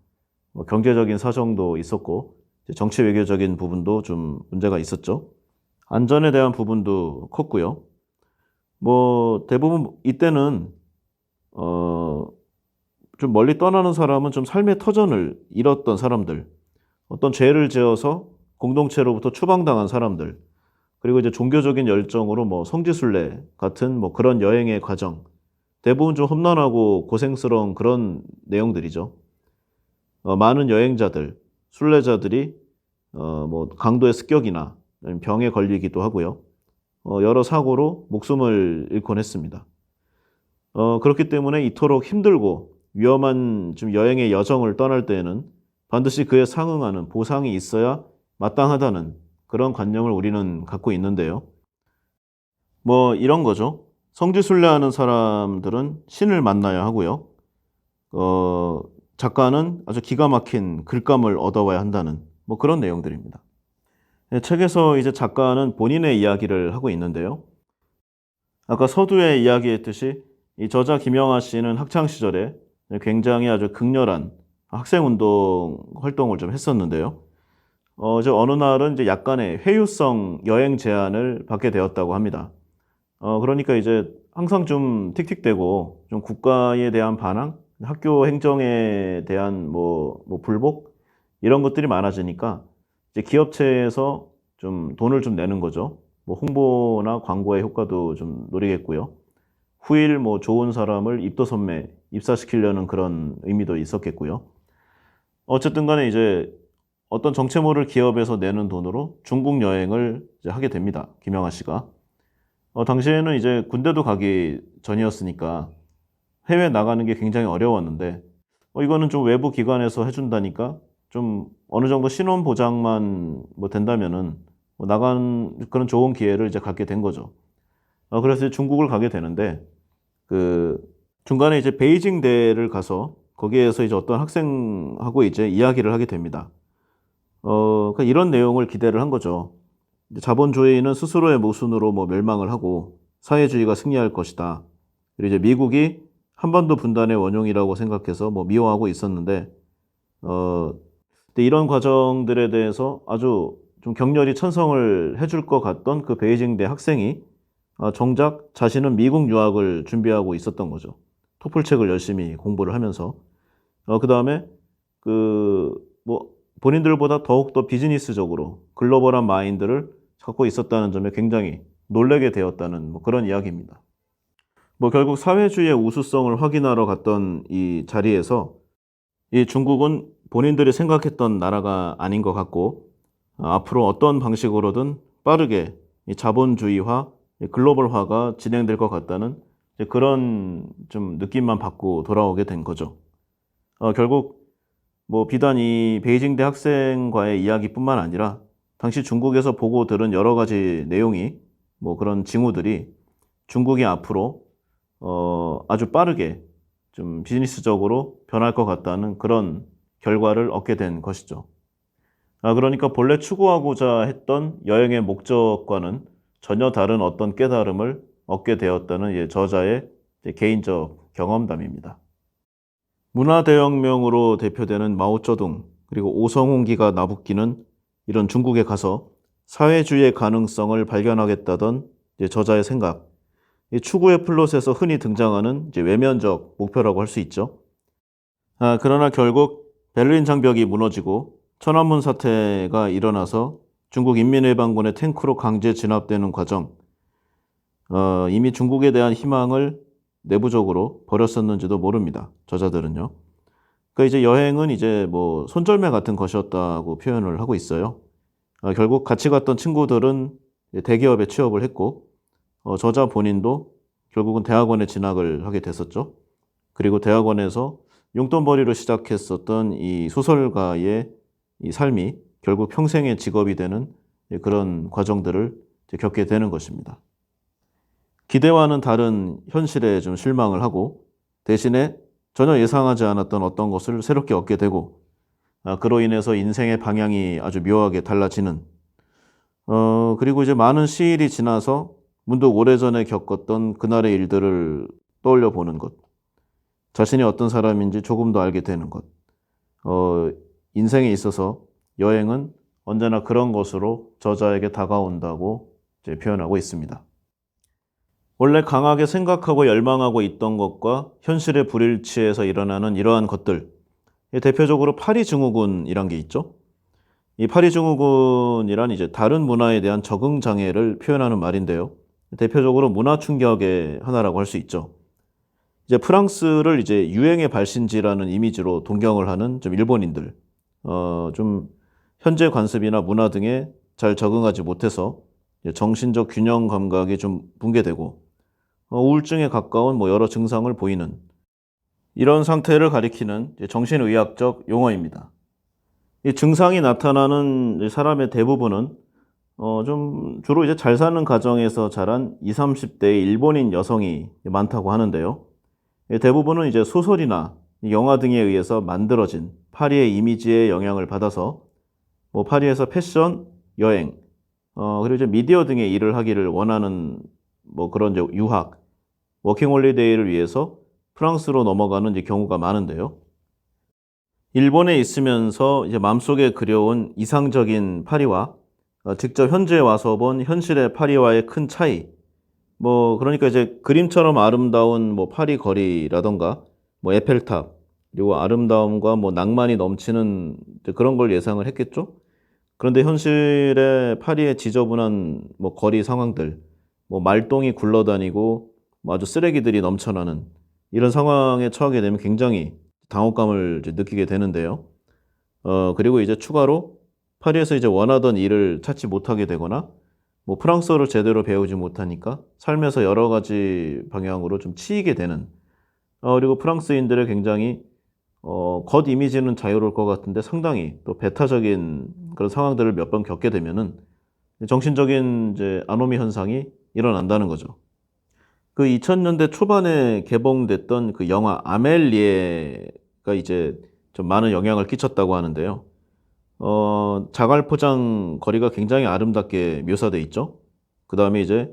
경제적인 사정도 있었고, 이제 정치 외교적인 부분도 좀 문제가 있었죠. 안전에 대한 부분도 컸고요. 뭐 대부분 이때는 어, 좀 멀리 떠나는 사람은 좀 삶의 터전을 잃었던 사람들, 어떤 죄를 지어서 공동체로부터 추방당한 사람들, 그리고 이제 종교적인 열정으로 뭐 성지순례 같은 뭐 그런 여행의 과정, 대부분 좀 험난하고 고생스러운 그런 내용들이죠. 많은 여행자들, 순례자들이 뭐 강도의 습격이나 아니면 병에 걸리기도 하고요. 여러 사고로 목숨을 잃곤 했습니다. 그렇기 때문에 이토록 힘들고 위험한 좀 여행의 여정을 떠날 때에는 반드시 그에 상응하는 보상이 있어야 마땅하다는 그런 관념을 우리는 갖고 있는데요. 뭐 이런 거죠. 성지순례하는 사람들은 신을 만나야 하고요. 어, 작가는 아주 기가 막힌 글감을 얻어와야 한다는 뭐 그런 내용들입니다. 네, 책에서 이제 작가는 본인의 이야기를 하고 있는데요. 아까 서두에 이야기했듯이 이 저자 김영하 씨는 학창 시절에 굉장히 아주 극렬한 학생 운동 활동을 좀 했었는데요. 이제 어느 날은 이제 약간의 회유성 여행 제안을 받게 되었다고 합니다. 그러니까 이제 항상 좀 틱틱대고 좀 국가에 대한 반항, 학교 행정에 대한 뭐 불복 이런 것들이 많아지니까 이제 기업체에서 좀 돈을 좀 내는 거죠. 뭐 홍보나 광고의 효과도 좀 노리겠고요. 후일 뭐 좋은 사람을 입도 선매 입사시키려는 그런 의미도 있었겠고요. 어쨌든 간에 이제 어떤 정체 모를 기업에서 내는 돈으로 중국 여행을 이제 하게 됩니다. 김영하 씨가. 당시에는 이제 군대도 가기 전이었으니까 해외 나가는 게 굉장히 어려웠는데, 이거는 좀 외부 기관에서 해준다니까 좀 어느 정도 신원 보장만 뭐 된다면은 뭐 나간 그런 좋은 기회를 이제 갖게 된 거죠. 그래서 중국을 가게 되는데, 그 중간에 이제 베이징 대를 가서 거기에서 이제 어떤 학생하고 이제 이야기를 하게 됩니다. 그러니까 이런 내용을 기대를 한 거죠. 자본주의는 스스로의 모순으로 뭐 멸망을 하고 사회주의가 승리할 것이다. 그리고 이제 미국이 한반도 분단의 원흉이라고 생각해서 뭐 미워하고 있었는데, 근데 이런 과정들에 대해서 아주 좀 격렬히 찬성을 해줄 것 같던 그 베이징대 학생이 정작 자신은 미국 유학을 준비하고 있었던 거죠. 토플 책을 열심히 공부를 하면서. 그 다음에 뭐 본인들보다 더욱더 비즈니스적으로 글로벌한 마인드를 갖고 있었다는 점에 굉장히 놀라게 되었다는 뭐 그런 이야기입니다. 뭐 결국 사회주의의 우수성을 확인하러 갔던 이 자리에서 이 중국은 본인들이 생각했던 나라가 아닌 것 같고, 앞으로 어떤 방식으로든 빠르게 이 자본주의화, 이 글로벌화가 진행될 것 같다는 이제 그런 좀 느낌만 받고 돌아오게 된 거죠. 결국 뭐 비단 이 베이징대 학생과의 이야기뿐만 아니라 당시 중국에서 보고 들은 여러 가지 내용이 뭐 그런 징후들이 중국이 앞으로 아주 빠르게 좀 비즈니스적으로 변할 것 같다는 그런 결과를 얻게 된 것이죠. 그러니까 본래 추구하고자 했던 여행의 목적과는 전혀 다른 어떤 깨달음을 얻게 되었다는 저자의 개인적 경험담입니다. 문화대혁명으로 대표되는 마오쩌둥 그리고 오성홍기가 나붓기는 이런 중국에 가서 사회주의의 가능성을 발견하겠다던 저자의 생각, 추구의 플롯에서 흔히 등장하는 외면적 목표라고 할 수 있죠. 그러나 결국 베를린 장벽이 무너지고 천안문 사태가 일어나서 중국 인민해방군의 탱크로 강제 진압되는 과정, 이미 중국에 대한 희망을 내부적으로 버렸었는지도 모릅니다. 저자들은요. 그러니까 이제 여행은 이제 뭐 손절매 같은 것이었다고 표현을 하고 있어요. 결국 같이 갔던 친구들은 대기업에 취업을 했고, 저자 본인도 결국은 대학원에 진학을 하게 됐었죠. 그리고 대학원에서 용돈벌이로 시작했었던 이 소설가의 이 삶이 결국 평생의 직업이 되는 그런 과정들을 겪게 되는 것입니다. 기대와는 다른 현실에 좀 실망을 하고 대신에 전혀 예상하지 않았던 어떤 것을 새롭게 얻게 되고 그로 인해서 인생의 방향이 아주 묘하게 달라지는 그리고 이제 많은 시일이 지나서 문득 오래전에 겪었던 그날의 일들을 떠올려 보는 것. 자신이 어떤 사람인지 조금 더 알게 되는 것. 어, 인생에 있어서 여행은 언제나 그런 것으로 저자에게 다가온다고 이제 표현하고 있습니다. 원래 강하게 생각하고 열망하고 있던 것과 현실의 불일치에서 일어나는 이러한 것들. 대표적으로 파리증후군이란 게 있죠. 이 파리증후군이란 이제 다른 문화에 대한 적응 장애를 표현하는 말인데요. 대표적으로 문화 충격의 하나라고 할 수 있죠. 이제 프랑스를 이제 유행의 발신지라는 이미지로 동경을 하는 좀 일본인들, 좀 현재 관습이나 문화 등에 잘 적응하지 못해서 정신적 균형 감각이 좀 붕괴되고 우울증에 가까운 뭐 여러 증상을 보이는 이런 상태를 가리키는 정신의학적 용어입니다. 이 증상이 나타나는 사람의 대부분은 좀 주로 이제 잘 사는 가정에서 자란 20, 30대의 일본인 여성이 많다고 하는데요. 대부분은 이제 소설이나 영화 등에 의해서 만들어진 파리의 이미지에 영향을 받아서 뭐 파리에서 패션, 여행, 그리고 이제 미디어 등의 일을 하기를 원하는 뭐 그런 이제 유학, 워킹홀리데이를 위해서 프랑스로 넘어가는 이제 경우가 많은데요. 일본에 있으면서 이제 마음속에 그려온 이상적인 파리와 직접 현지에 와서 본 현실의 파리와의 큰 차이. 뭐 그러니까 이제 그림처럼 아름다운 뭐 파리 거리라던가 뭐 에펠탑 그리고 아름다움과 뭐 낭만이 넘치는 그런 걸 예상을 했겠죠. 그런데 현실의 파리의 지저분한 뭐 거리 상황들, 뭐 말똥이 굴러다니고 뭐 아주 쓰레기들이 넘쳐나는 이런 상황에 처하게 되면 굉장히 당혹감을 이제 느끼게 되는데요. 그리고 이제 추가로 파리에서 이제 원하던 일을 찾지 못하게 되거나 뭐 프랑스어를 제대로 배우지 못하니까 삶에서 여러 가지 방향으로 좀 치이게 되는 그리고 프랑스인들의 굉장히 겉 이미지는 자유로울 것 같은데 상당히 또 배타적인 그런 상황들을 몇 번 겪게 되면은 정신적인 이제 아노미 현상이 일어난다는 거죠. 그 2000년대 초반에 개봉됐던 그 영화 아멜리에가 이제 좀 많은 영향을 끼쳤다고 하는데요. 자갈 포장 거리가 굉장히 아름답게 묘사돼 있죠. 그 다음에 이제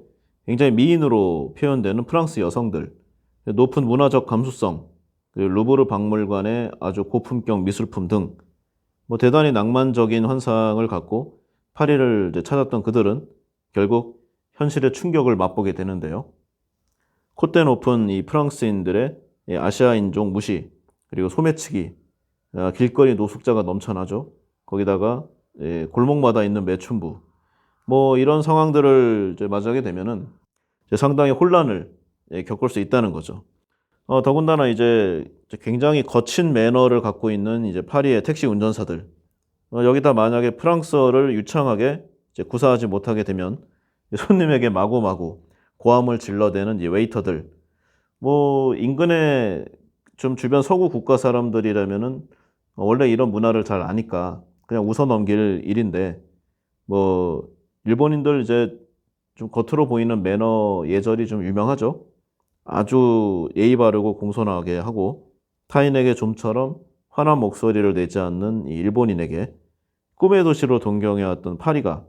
굉장히 미인으로 표현되는 프랑스 여성들, 높은 문화적 감수성, 그리고 루브르 박물관의 아주 고품격 미술품 등, 뭐 대단히 낭만적인 환상을 갖고 파리를 이제 찾았던 그들은 결국 현실의 충격을 맛보게 되는데요. 콧대 높은 이 프랑스인들의 아시아인종 무시, 그리고 소매치기, 길거리 노숙자가 넘쳐나죠. 거기다가 골목마다 있는 매춘부, 뭐 이런 상황들을 이제 맞이하게 되면은 이제 상당히 혼란을 겪을 수 있다는 거죠. 더군다나 이제 굉장히 거친 매너를 갖고 있는 이제 파리의 택시 운전사들, 여기다 만약에 프랑스어를 유창하게 이제 구사하지 못하게 되면 손님에게 마구마구 고함을 질러대는 이 웨이터들, 뭐 인근의 좀 주변 서구 국가 사람들이라면은 원래 이런 문화를 잘 아니까 그냥 웃어 넘길 일인데 뭐 일본인들 이제 좀 겉으로 보이는 매너 예절이 좀 유명하죠. 아주 예의 바르고 공손하게 하고 타인에게 좀처럼 환한 목소리를 내지 않는 이 일본인에게 꿈의 도시로 동경해왔던 파리가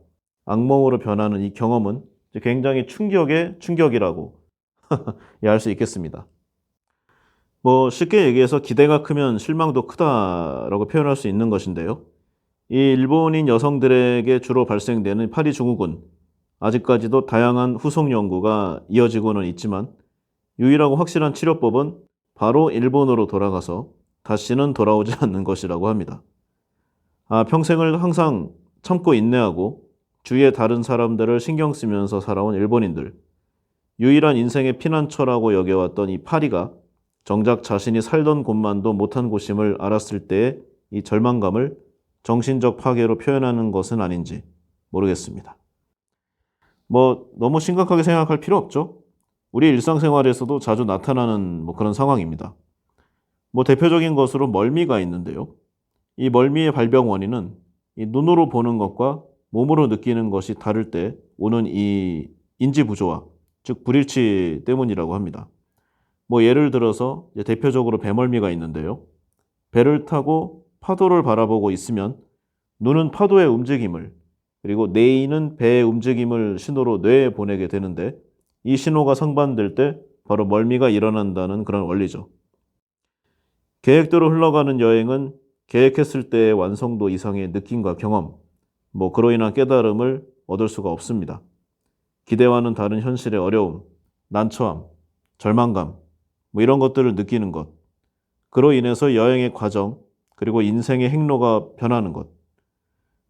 악몽으로 변하는 이 경험은 굉장히 충격의 충격이라고 할 수 있겠습니다. 뭐 쉽게 얘기해서 기대가 크면 실망도 크다라고 표현할 수 있는 것인데요. 이 일본인 여성들에게 주로 발생되는 파리 증후군, 아직까지도 다양한 후속 연구가 이어지고는 있지만 유일하고 확실한 치료법은 바로 일본으로 돌아가서 다시는 돌아오지 않는 것이라고 합니다. 평생을 항상 참고 인내하고 주위의 다른 사람들을 신경 쓰면서 살아온 일본인들, 유일한 인생의 피난처라고 여겨왔던 이 파리가 정작 자신이 살던 곳만도 못한 곳임을 알았을 때의 이 절망감을 정신적 파괴로 표현하는 것은 아닌지 모르겠습니다. 뭐 너무 심각하게 생각할 필요 없죠. 우리 일상생활에서도 자주 나타나는 뭐 그런 상황입니다. 뭐 대표적인 것으로 멀미가 있는데요. 이 멀미의 발병 원인은 이 눈으로 보는 것과 몸으로 느끼는 것이 다를 때 오는 이 인지 부조화, 즉 불일치 때문이라고 합니다. 뭐 예를 들어서 이제 대표적으로 배멀미가 있는데요. 배를 타고 파도를 바라보고 있으면 눈은 파도의 움직임을, 그리고 뇌는 배의 움직임을 신호로 뇌에 보내게 되는데, 이 신호가 상반될 때 바로 멀미가 일어난다는 그런 원리죠. 계획대로 흘러가는 여행은 계획했을 때의 완성도 이상의 느낌과 경험, 뭐 그로 인한 깨달음을 얻을 수가 없습니다. 기대와는 다른 현실의 어려움, 난처함, 절망감, 뭐 이런 것들을 느끼는 것, 그로 인해서 여행의 과정, 그리고 인생의 행로가 변하는 것,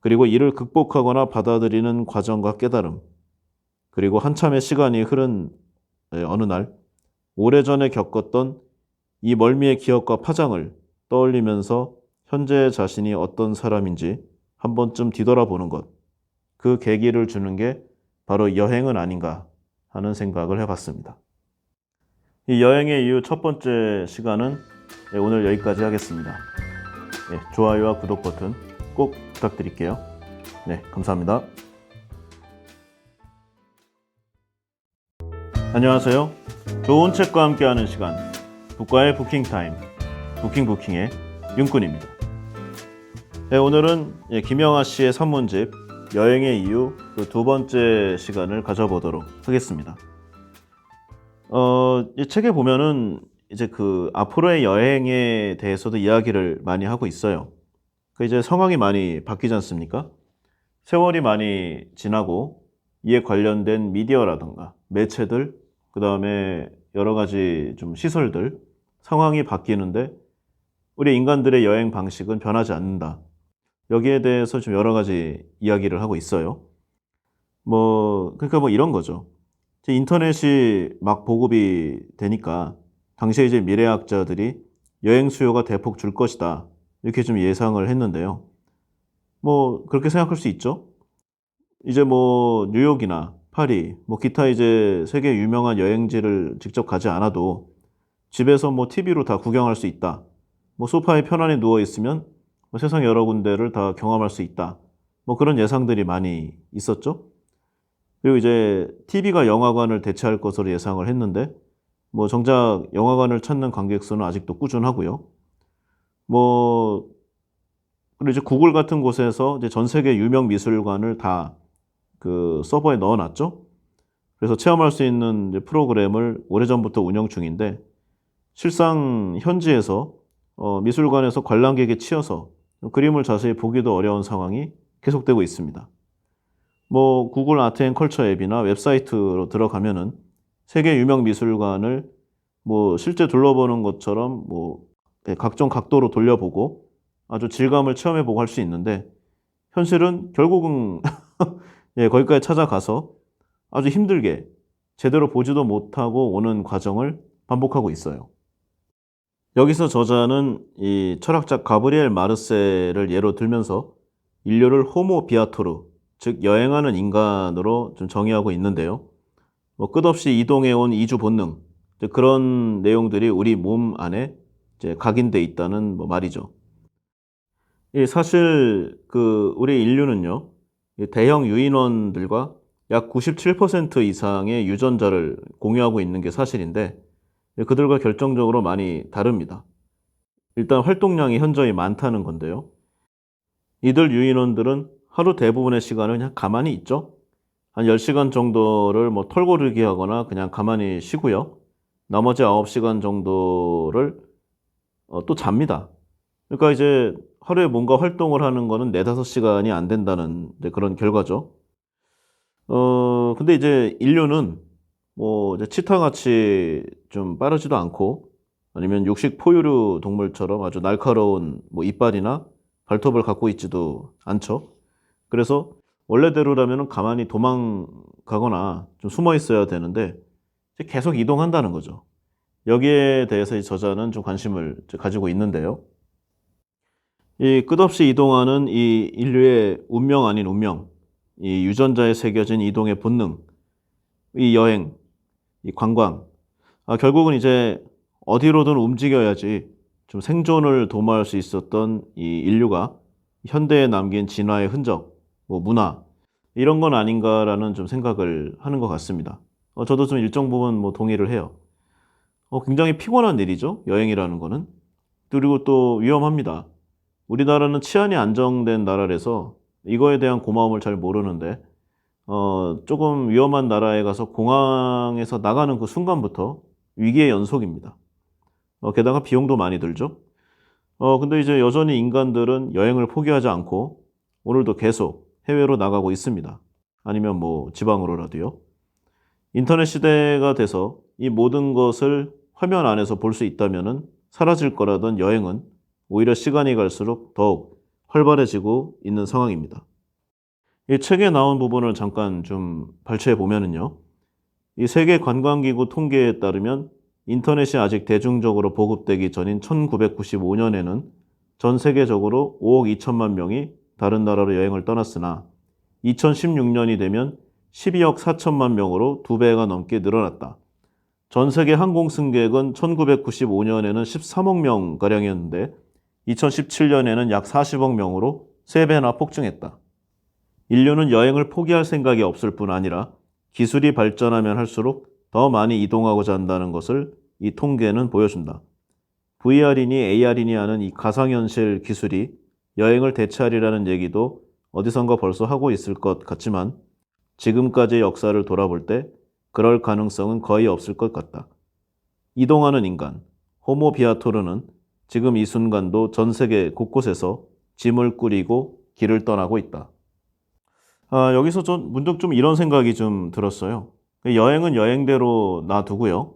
그리고 이를 극복하거나 받아들이는 과정과 깨달음, 그리고 한참의 시간이 흐른 어느 날 오래전에 겪었던 이 멀미의 기억과 파장을 떠올리면서 현재 자신이 어떤 사람인지 한 번쯤 뒤돌아보는 것, 그 계기를 주는 게 바로 여행은 아닌가 하는 생각을 해봤습니다. 이 여행의 이유 첫 번째 시간은 오늘 여기까지 하겠습니다. 좋아요와 구독 버튼 꼭 부탁드릴게요. 네, 감사합니다. 안녕하세요. 좋은 책과 함께하는 시간, 북과의 부킹타임, 부킹의 윤꾼입니다. 네, 오늘은 김영하 씨의 산문집 여행의 이유 그 두 번째 시간을 가져보도록 하겠습니다. 이 책에 보면은 이제 그 앞으로의 여행에 대해서도 이야기를 많이 하고 있어요. 그 이제 상황이 많이 바뀌지 않습니까? 세월이 많이 지나고 이에 관련된 미디어라든가 매체들, 그 다음에 여러 가지 좀 시설들, 상황이 바뀌는데 우리 인간들의 여행 방식은 변하지 않는다. 여기에 대해서 좀 여러 가지 이야기를 하고 있어요. 그러니까 이런 거죠. 인터넷이 막 보급이 되니까 당시에 이제 미래학자들이 여행 수요가 대폭 줄 것이다, 이렇게 좀 예상을 했는데요. 그렇게 생각할 수 있죠. 이제 뉴욕이나 파리, 기타 이제 세계 유명한 여행지를 직접 가지 않아도 집에서 TV로 다 구경할 수 있다. 소파에 편안히 누워 있으면 세상 여러 군데를 다 경험할 수 있다. 그런 예상들이 많이 있었죠. 그리고 이제 TV가 영화관을 대체할 것으로 예상을 했는데, 정작 영화관을 찾는 관객 수는 아직도 꾸준하고요. 그리고 이제 구글 같은 곳에서 이제 전 세계 유명 미술관을 다 그 서버에 넣어놨죠. 그래서 체험할 수 있는 이제 프로그램을 오래전부터 운영 중인데, 실상 현지에서 미술관에서 관람객에 치여서 그림을 자세히 보기도 어려운 상황이 계속되고 있습니다. 구글 아트 앤 컬처 앱이나 웹사이트로 들어가면은 세계 유명 미술관을 실제 둘러보는 것처럼 각종 각도로 돌려보고 아주 질감을 체험해보고 할 수 있는데, 현실은 결국은 거기까지 찾아가서 아주 힘들게 제대로 보지도 못하고 오는 과정을 반복하고 있어요. 여기서 저자는 이 철학자 가브리엘 마르셀을 예로 들면서 인류를 호모 비아토르, 즉 여행하는 인간으로 좀 정의하고 있는데요. 끝없이 이동해온 이주 본능, 그런 내용들이 우리 몸 안에 이제 각인돼 있다는 말이죠. 사실 우리 인류는요, 대형 유인원들과 약 97% 이상의 유전자를 공유하고 있는 게 사실인데, 그들과 결정적으로 많이 다릅니다. 일단 활동량이 현저히 많다는 건데요. 이들 유인원들은 하루 대부분의 시간을 그냥 가만히 있죠. 한 10시간 정도를 털고르기 하거나 그냥 가만히 쉬고요. 나머지 9시간 정도를 또 잡니다. 그러니까 이제 하루에 뭔가 활동을 하는 거는 4-5시간이 안 된다는 그런 결과죠. 근데 이제 인류는 이제 치타같이 좀 빠르지도 않고, 아니면 육식 포유류 동물처럼 아주 날카로운 이빨이나 발톱을 갖고 있지도 않죠. 그래서 원래대로라면 가만히 도망가거나 좀 숨어 있어야 되는데 계속 이동한다는 거죠. 여기에 대해서 이 저자는 좀 관심을 가지고 있는데요. 이 끝없이 이동하는 이 인류의 운명 아닌 운명, 이 유전자에 새겨진 이동의 본능, 이 여행, 이 관광, 결국은 이제 어디로든 움직여야지 좀 생존을 도모할 수 있었던 이 인류가 현대에 남긴 진화의 흔적, 문화, 이런 건 아닌가라는 좀 생각을 하는 것 같습니다. 저도 좀 일정 부분 뭐 동의를 해요. 굉장히 피곤한 일이죠. 여행이라는 거는. 그리고 또 위험합니다. 우리나라는 치안이 안정된 나라라서 이거에 대한 고마움을 잘 모르는데, 조금 위험한 나라에 가서 공항에서 나가는 그 순간부터 위기의 연속입니다. 게다가 비용도 많이 들죠. 근데 이제 여전히 인간들은 여행을 포기하지 않고 오늘도 계속 해외로 나가고 있습니다. 아니면 뭐 지방으로라도요. 인터넷 시대가 돼서 이 모든 것을 화면 안에서 볼 수 있다면은 사라질 거라던 여행은 오히려 시간이 갈수록 더욱 활발해지고 있는 상황입니다. 이 책에 나온 부분을 잠깐 좀 발췌해 보면은요. 이 세계 관광기구 통계에 따르면 인터넷이 아직 대중적으로 보급되기 전인 1995년에는 전 세계적으로 5억 2천만 명이 다른 나라로 여행을 떠났으나 2016년이 되면 12억 4천만 명으로 2배가 넘게 늘어났다. 전 세계 항공 승객은 1995년에는 13억 명가량이었는데 2017년에는 약 40억 명으로 3배나 폭증했다. 인류는 여행을 포기할 생각이 없을 뿐 아니라 기술이 발전하면 할수록 더 많이 이동하고자 한다는 것을 이 통계는 보여준다. VR이니 AR이니 하는 이 가상현실 기술이 여행을 대체하리라는 얘기도 어디선가 벌써 하고 있을 것 같지만 지금까지의 역사를 돌아볼 때 그럴 가능성은 거의 없을 것 같다. 이동하는 인간, 호모 비아토르는 지금 이 순간도 전 세계 곳곳에서 짐을 꾸리고 길을 떠나고 있다. 여기서 문득 좀 이런 생각이 좀 들었어요. 여행은 여행대로 놔두고요.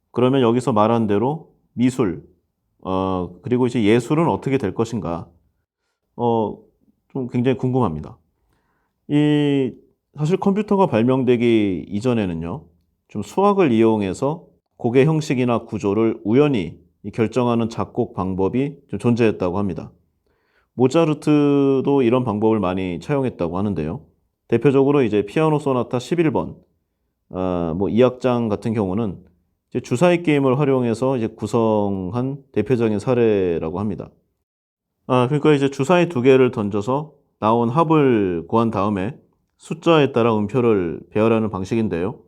그러면 여기서 말한 대로 미술, 그리고 이제 예술은 어떻게 될 것인가? 좀 굉장히 궁금합니다. 사실 컴퓨터가 발명되기 이전에는요, 좀 수학을 이용해서 곡의 형식이나 구조를 우연히 결정하는 작곡 방법이 좀 존재했다고 합니다. 모차르트도 이런 방법을 많이 차용했다고 하는데요. 대표적으로 이제 피아노 소나타 11번, 뭐 2악장 같은 경우는 이제 주사위 게임을 활용해서 이제 구성한 대표적인 사례라고 합니다. 그러니까 이제 주사위 2개를 던져서 나온 합을 구한 다음에 숫자에 따라 음표를 배열하는 방식인데요.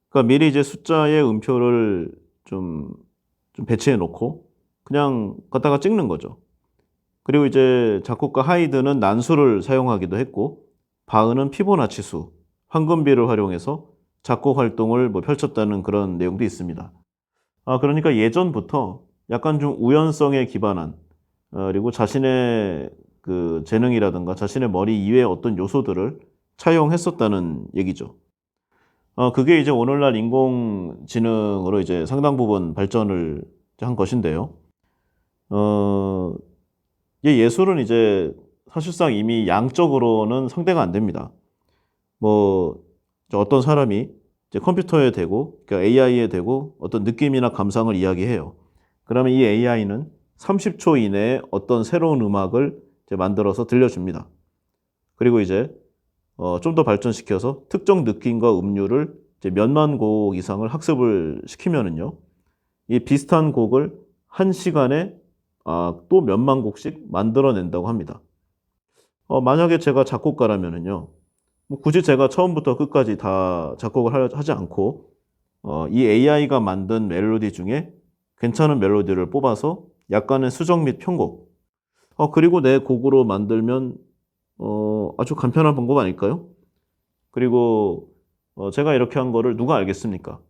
그러니까 미리 이제 숫자의 음표를 좀 배치해 놓고 그냥 갖다가 찍는 거죠. 그리고 이제 작곡가 하이드는 난수를 사용하기도 했고, 바흐는 피보나치 수, 황금비를 활용해서 작곡 활동을 뭐 펼쳤다는 그런 내용도 있습니다. 그러니까 예전부터 약간 좀 우연성에 기반한, 그리고 자신의 그 재능이라든가 자신의 머리 이외의 어떤 요소들을 차용했었다는 얘기죠. 그게 이제 오늘날 인공지능으로 이제 상당 부분 발전을 한 것인데요. 이 예술은 이제 사실상 이미 양적으로는 상대가 안 됩니다. 뭐 어떤 사람이 이제 컴퓨터에 대고, 그러니까 AI에 대고 어떤 느낌이나 감상을 이야기해요. 그러면 이 AI는 30초 이내에 어떤 새로운 음악을 이제 만들어서 들려줍니다. 그리고 이제 좀 더 발전시켜서 특정 느낌과 음률을 이제 몇만 곡 이상을 학습을 시키면은요, 이 비슷한 곡을 한 시간에 또 몇만 곡씩 만들어낸다고 합니다. 만약에 제가 작곡가라면은요, 뭐 굳이 제가 처음부터 끝까지 다 작곡을 하지 않고, 이 AI가 만든 멜로디 중에 괜찮은 멜로디를 뽑아서 약간의 수정 및 편곡, 그리고 내 곡으로 만들면, 아주 간편한 방법 아닐까요? 그리고, 제가 이렇게 한 거를 누가 알겠습니까?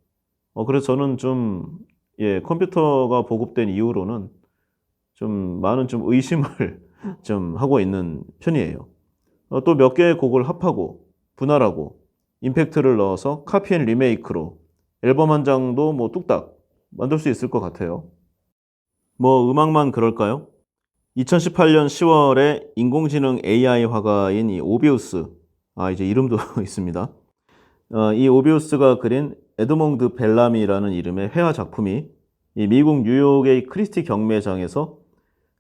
그래서 저는 좀, 컴퓨터가 보급된 이후로는 좀 많은 좀 의심을 좀 하고 있는 편이에요. 또 몇 개의 곡을 합하고 분할하고 임팩트를 넣어서 카피 앤 리메이크로 앨범 한 장도 뭐 뚝딱 만들 수 있을 것 같아요. 뭐 음악만 그럴까요? 2018년 10월에 인공지능 AI 화가인 이 오비우스, 이제 이름도 있습니다. 이 오비우스가 그린 에드몽드 벨람이라는 이름의 회화 작품이 이 미국 뉴욕의 크리스티 경매장에서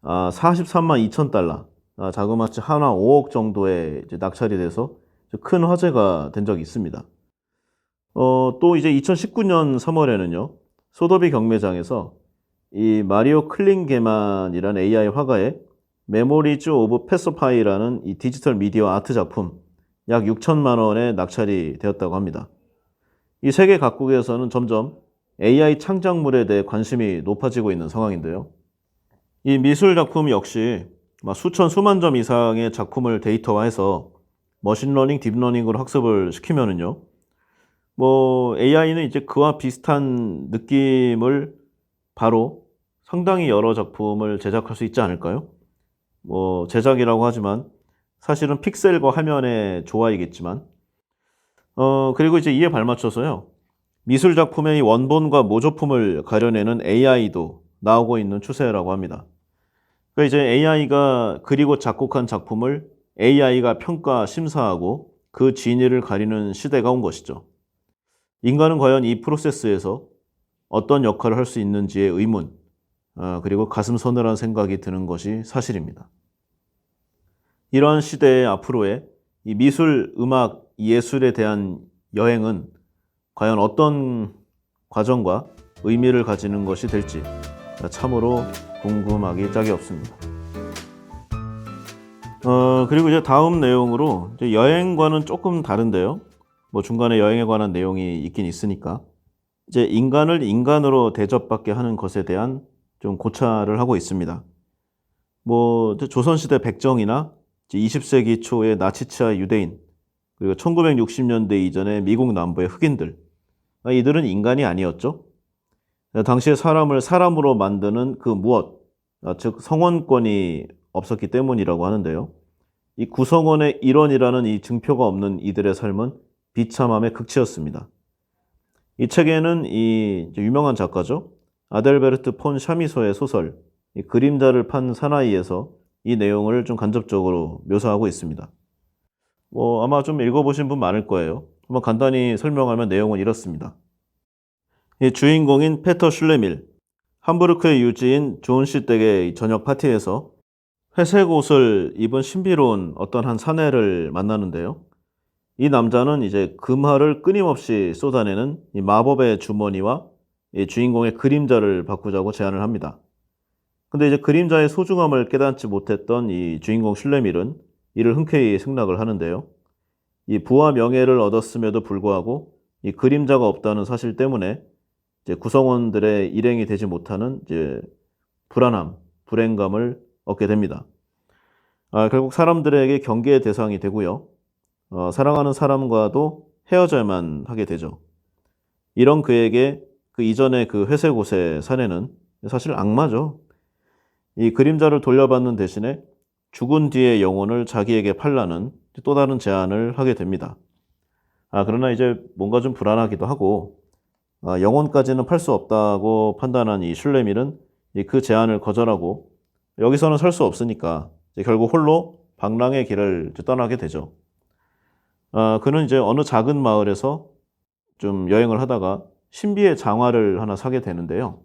43만 2천 달러, 자그마치 한화 5억 정도에 이제 낙찰이 돼서 큰 화제가 된 적이 있습니다. 또 이제 2019년 3월에는요, 소더비 경매장에서 이 마리오 클링게만이라는 AI 화가의 메모리즈 오브 패서파이라는 이 디지털 미디어 아트 작품 약 6천만 원에 낙찰이 되었다고 합니다. 이 세계 각국에서는 점점 AI 창작물에 대해 관심이 높아지고 있는 상황인데요. 이 미술 작품 역시 막 수천, 수만 점 이상의 작품을 데이터화해서 머신러닝, 딥러닝으로 학습을 시키면은요. 뭐 AI는 이제 그와 비슷한 느낌을 바로 상당히 여러 작품을 제작할 수 있지 않을까요? 뭐 제작이라고 하지만 사실은 픽셀과 화면의 조화이겠지만 그리고 이제 이에 발맞춰서요. 미술 작품의 이 원본과 모조품을 가려내는 AI도 나오고 있는 추세라고 합니다. 그러니까 이제 AI가 그리고 작곡한 작품을 AI가 평가, 심사하고 그 진위를 가리는 시대가 온 것이죠. 인간은 과연 이 프로세스에서 어떤 역할을 할 수 있는지의 의문, 그리고 가슴 서늘한 생각이 드는 것이 사실입니다. 이러한 시대의 앞으로의 이 미술, 음악, 예술에 대한 여행은 과연 어떤 과정과 의미를 가지는 것이 될지 참으로 궁금하기 짝이 없습니다. 그리고 이제 다음 내용으로 이제 여행과는 조금 다른데요. 뭐 중간에 여행에 관한 내용이 있긴 있으니까 이제 인간을 인간으로 대접받게 하는 것에 대한 좀 고찰을 하고 있습니다. 뭐 조선시대 백정이나 20세기 초의 나치치하 유대인, 그리고 1960년대 이전의 미국 남부의 흑인들, 이들은 인간이 아니었죠. 당시에 사람을 사람으로 만드는 그 무엇, 즉 성원권이 없었기 때문이라고 하는데요. 이 구성원의 일원이라는 이 증표가 없는 이들의 삶은 비참함의 극치였습니다. 이 책에는 이 유명한 작가죠. 아델베르트 폰 샤미소의 소설 이 그림자를 판 사나이에서 이 내용을 좀 간접적으로 묘사하고 있습니다. 뭐 아마 좀 읽어보신 분 많을 거예요. 한번 간단히 설명하면 내용은 이렇습니다. 이 주인공인 페터 슐레밀, 함부르크의 유지인 존 씨 댁의 저녁 파티에서 회색 옷을 입은 신비로운 어떤 한 사내를 만나는데요. 이 남자는 이제 금화를 끊임없이 쏟아내는 이 마법의 주머니와 이 주인공의 그림자를 바꾸자고 제안을 합니다. 근데 이제 그림자의 소중함을 깨닫지 못했던 이 주인공 슐레밀은 이를 흔쾌히 승낙을 하는데요. 이 부와 명예를 얻었음에도 불구하고 이 그림자가 없다는 사실 때문에 이제 구성원들의 일행이 되지 못하는 이제 불안함, 불행감을 얻게 됩니다. 결국 사람들에게 경계의 대상이 되고요. 사랑하는 사람과도 헤어져야만 하게 되죠. 이런 그에게 그 이전의 그 회색 옷의 사내는 사실 악마죠. 이 그림자를 돌려받는 대신에 죽은 뒤의 영혼을 자기에게 팔라는 또 다른 제안을 하게 됩니다. 그러나 이제 뭔가 좀 불안하기도 하고 영혼까지는 팔 수 없다고 판단한 이 슐레밀은 그 제안을 거절하고 여기서는 살 수 없으니까 이제 결국 홀로 방랑의 길을 떠나게 되죠. 그는 이제 어느 작은 마을에서 좀 여행을 하다가 신비의 장화를 하나 사게 되는데요.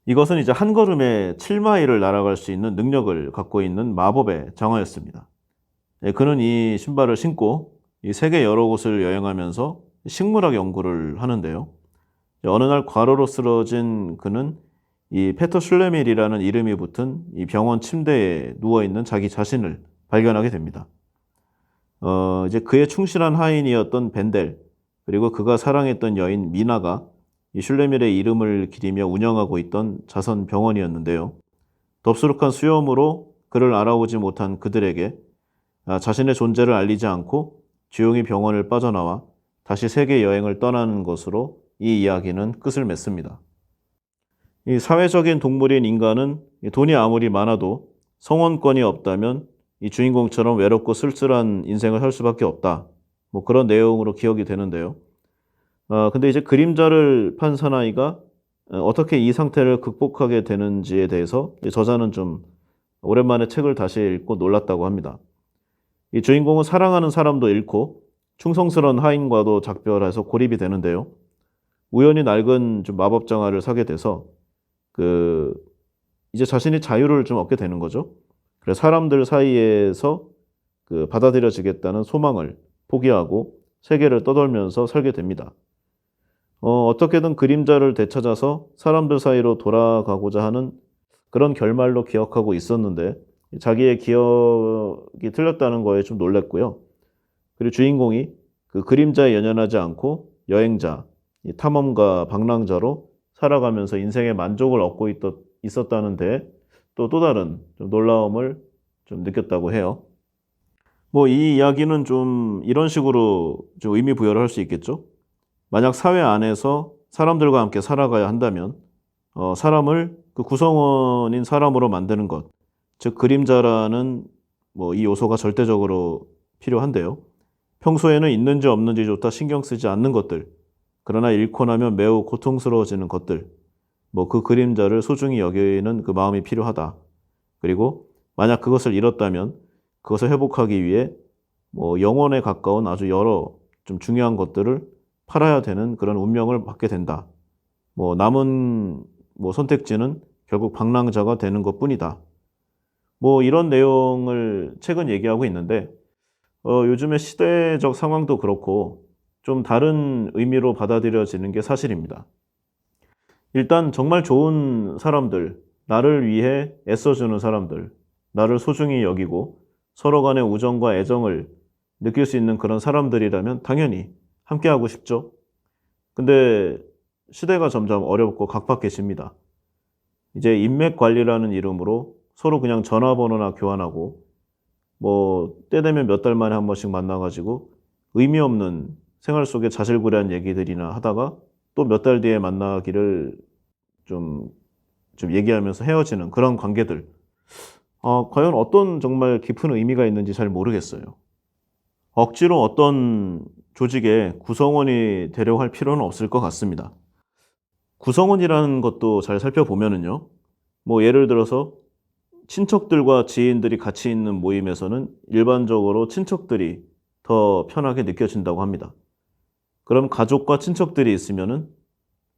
이것은 이제 한 걸음에 7마일을 날아갈 수 있는 능력을 갖고 있는 마법의 장화였습니다. 그는 이 신발을 신고 이 세계 여러 곳을 여행하면서 식물학 연구를 하는데요. 어느 날 과로로 쓰러진 그는 이 페터 슐레밀이라는 이름이 붙은 이 병원 침대에 누워있는 자기 자신을 발견하게 됩니다. 이제 그의 충실한 하인이었던 벤델, 그리고 그가 사랑했던 여인 미나가 이 슐레밀의 이름을 기리며 운영하고 있던 자선 병원이었는데요. 덥수룩한 수염으로 그를 알아보지 못한 그들에게 자신의 존재를 알리지 않고 조용히 병원을 빠져나와 다시 세계 여행을 떠나는 것으로 이 이야기는 끝을 맺습니다. 이 사회적인 동물인 인간은 돈이 아무리 많아도 성원권이 없다면 이 주인공처럼 외롭고 쓸쓸한 인생을 살 수밖에 없다. 뭐 그런 내용으로 기억이 되는데요. 근데 이제 그림자를 판 사나이가 어떻게 이 상태를 극복하게 되는지에 대해서 저자는 좀 오랜만에 책을 다시 읽고 놀랐다고 합니다. 이 주인공은 사랑하는 사람도 잃고 충성스러운 하인과도 작별해서 고립이 되는데요. 우연히 낡은 좀 마법 장화를 사게 돼서 이제 자신이 자유를 좀 얻게 되는 거죠. 그래서 사람들 사이에서 받아들여지겠다는 소망을 포기하고 세계를 떠돌면서 살게 됩니다. 어떻게든 그림자를 되찾아서 사람들 사이로 돌아가고자 하는 그런 결말로 기억하고 있었는데 자기의 기억이 틀렸다는 거에 좀 놀랐고요. 그리고 주인공이 그 그림자에 연연하지 않고 여행자, 이 탐험가, 방랑자로 살아가면서 인생의 만족을 얻고 있었다는데 또 다른 좀 놀라움을 좀 느꼈다고 해요. 뭐 이 이야기는 좀 이런 식으로 좀 의미 부여를 할 수 있겠죠. 만약 사회 안에서 사람들과 함께 살아가야 한다면 사람을 그 구성원인 사람으로 만드는 것, 즉 그림자라는 뭐 이 요소가 절대적으로 필요한데요. 평소에는 있는지 없는지조차 신경 쓰지 않는 것들, 그러나 잃고 나면 매우 고통스러워지는 것들, 뭐 그 그림자를 소중히 여기는 그 마음이 필요하다. 그리고 만약 그것을 잃었다면 그것을 회복하기 위해 뭐 영혼에 가까운 아주 여러 좀 중요한 것들을 팔아야 되는 그런 운명을 받게 된다. 뭐 남은 뭐 선택지는 결국 방랑자가 되는 것뿐이다. 뭐 이런 내용을 책은 얘기하고 있는데 요즘의 시대적 상황도 그렇고 좀 다른 의미로 받아들여지는 게 사실입니다. 일단 정말 좋은 사람들, 나를 위해 애써주는 사람들, 나를 소중히 여기고 서로 간의 우정과 애정을 느낄 수 있는 그런 사람들이라면 당연히 함께하고 싶죠. 근데 시대가 점점 어렵고 각박해집니다. 이제 인맥 관리라는 이름으로 서로 그냥 전화번호나 교환하고 뭐 때 되면 몇 달 만에 한 번씩 만나가지고 의미 없는 생활 속의 자질구레한 얘기들이나 하다가 또 몇 달 뒤에 만나기를 좀, 좀 얘기하면서 헤어지는 그런 관계들. 과연 어떤 정말 깊은 의미가 있는지 잘 모르겠어요. 억지로 어떤 조직의 구성원이 되려고 할 필요는 없을 것 같습니다. 구성원이라는 것도 잘 살펴보면은요. 뭐 예를 들어서 친척들과 지인들이 같이 있는 모임에서는 일반적으로 친척들이 더 편하게 느껴진다고 합니다. 그럼 가족과 친척들이 있으면은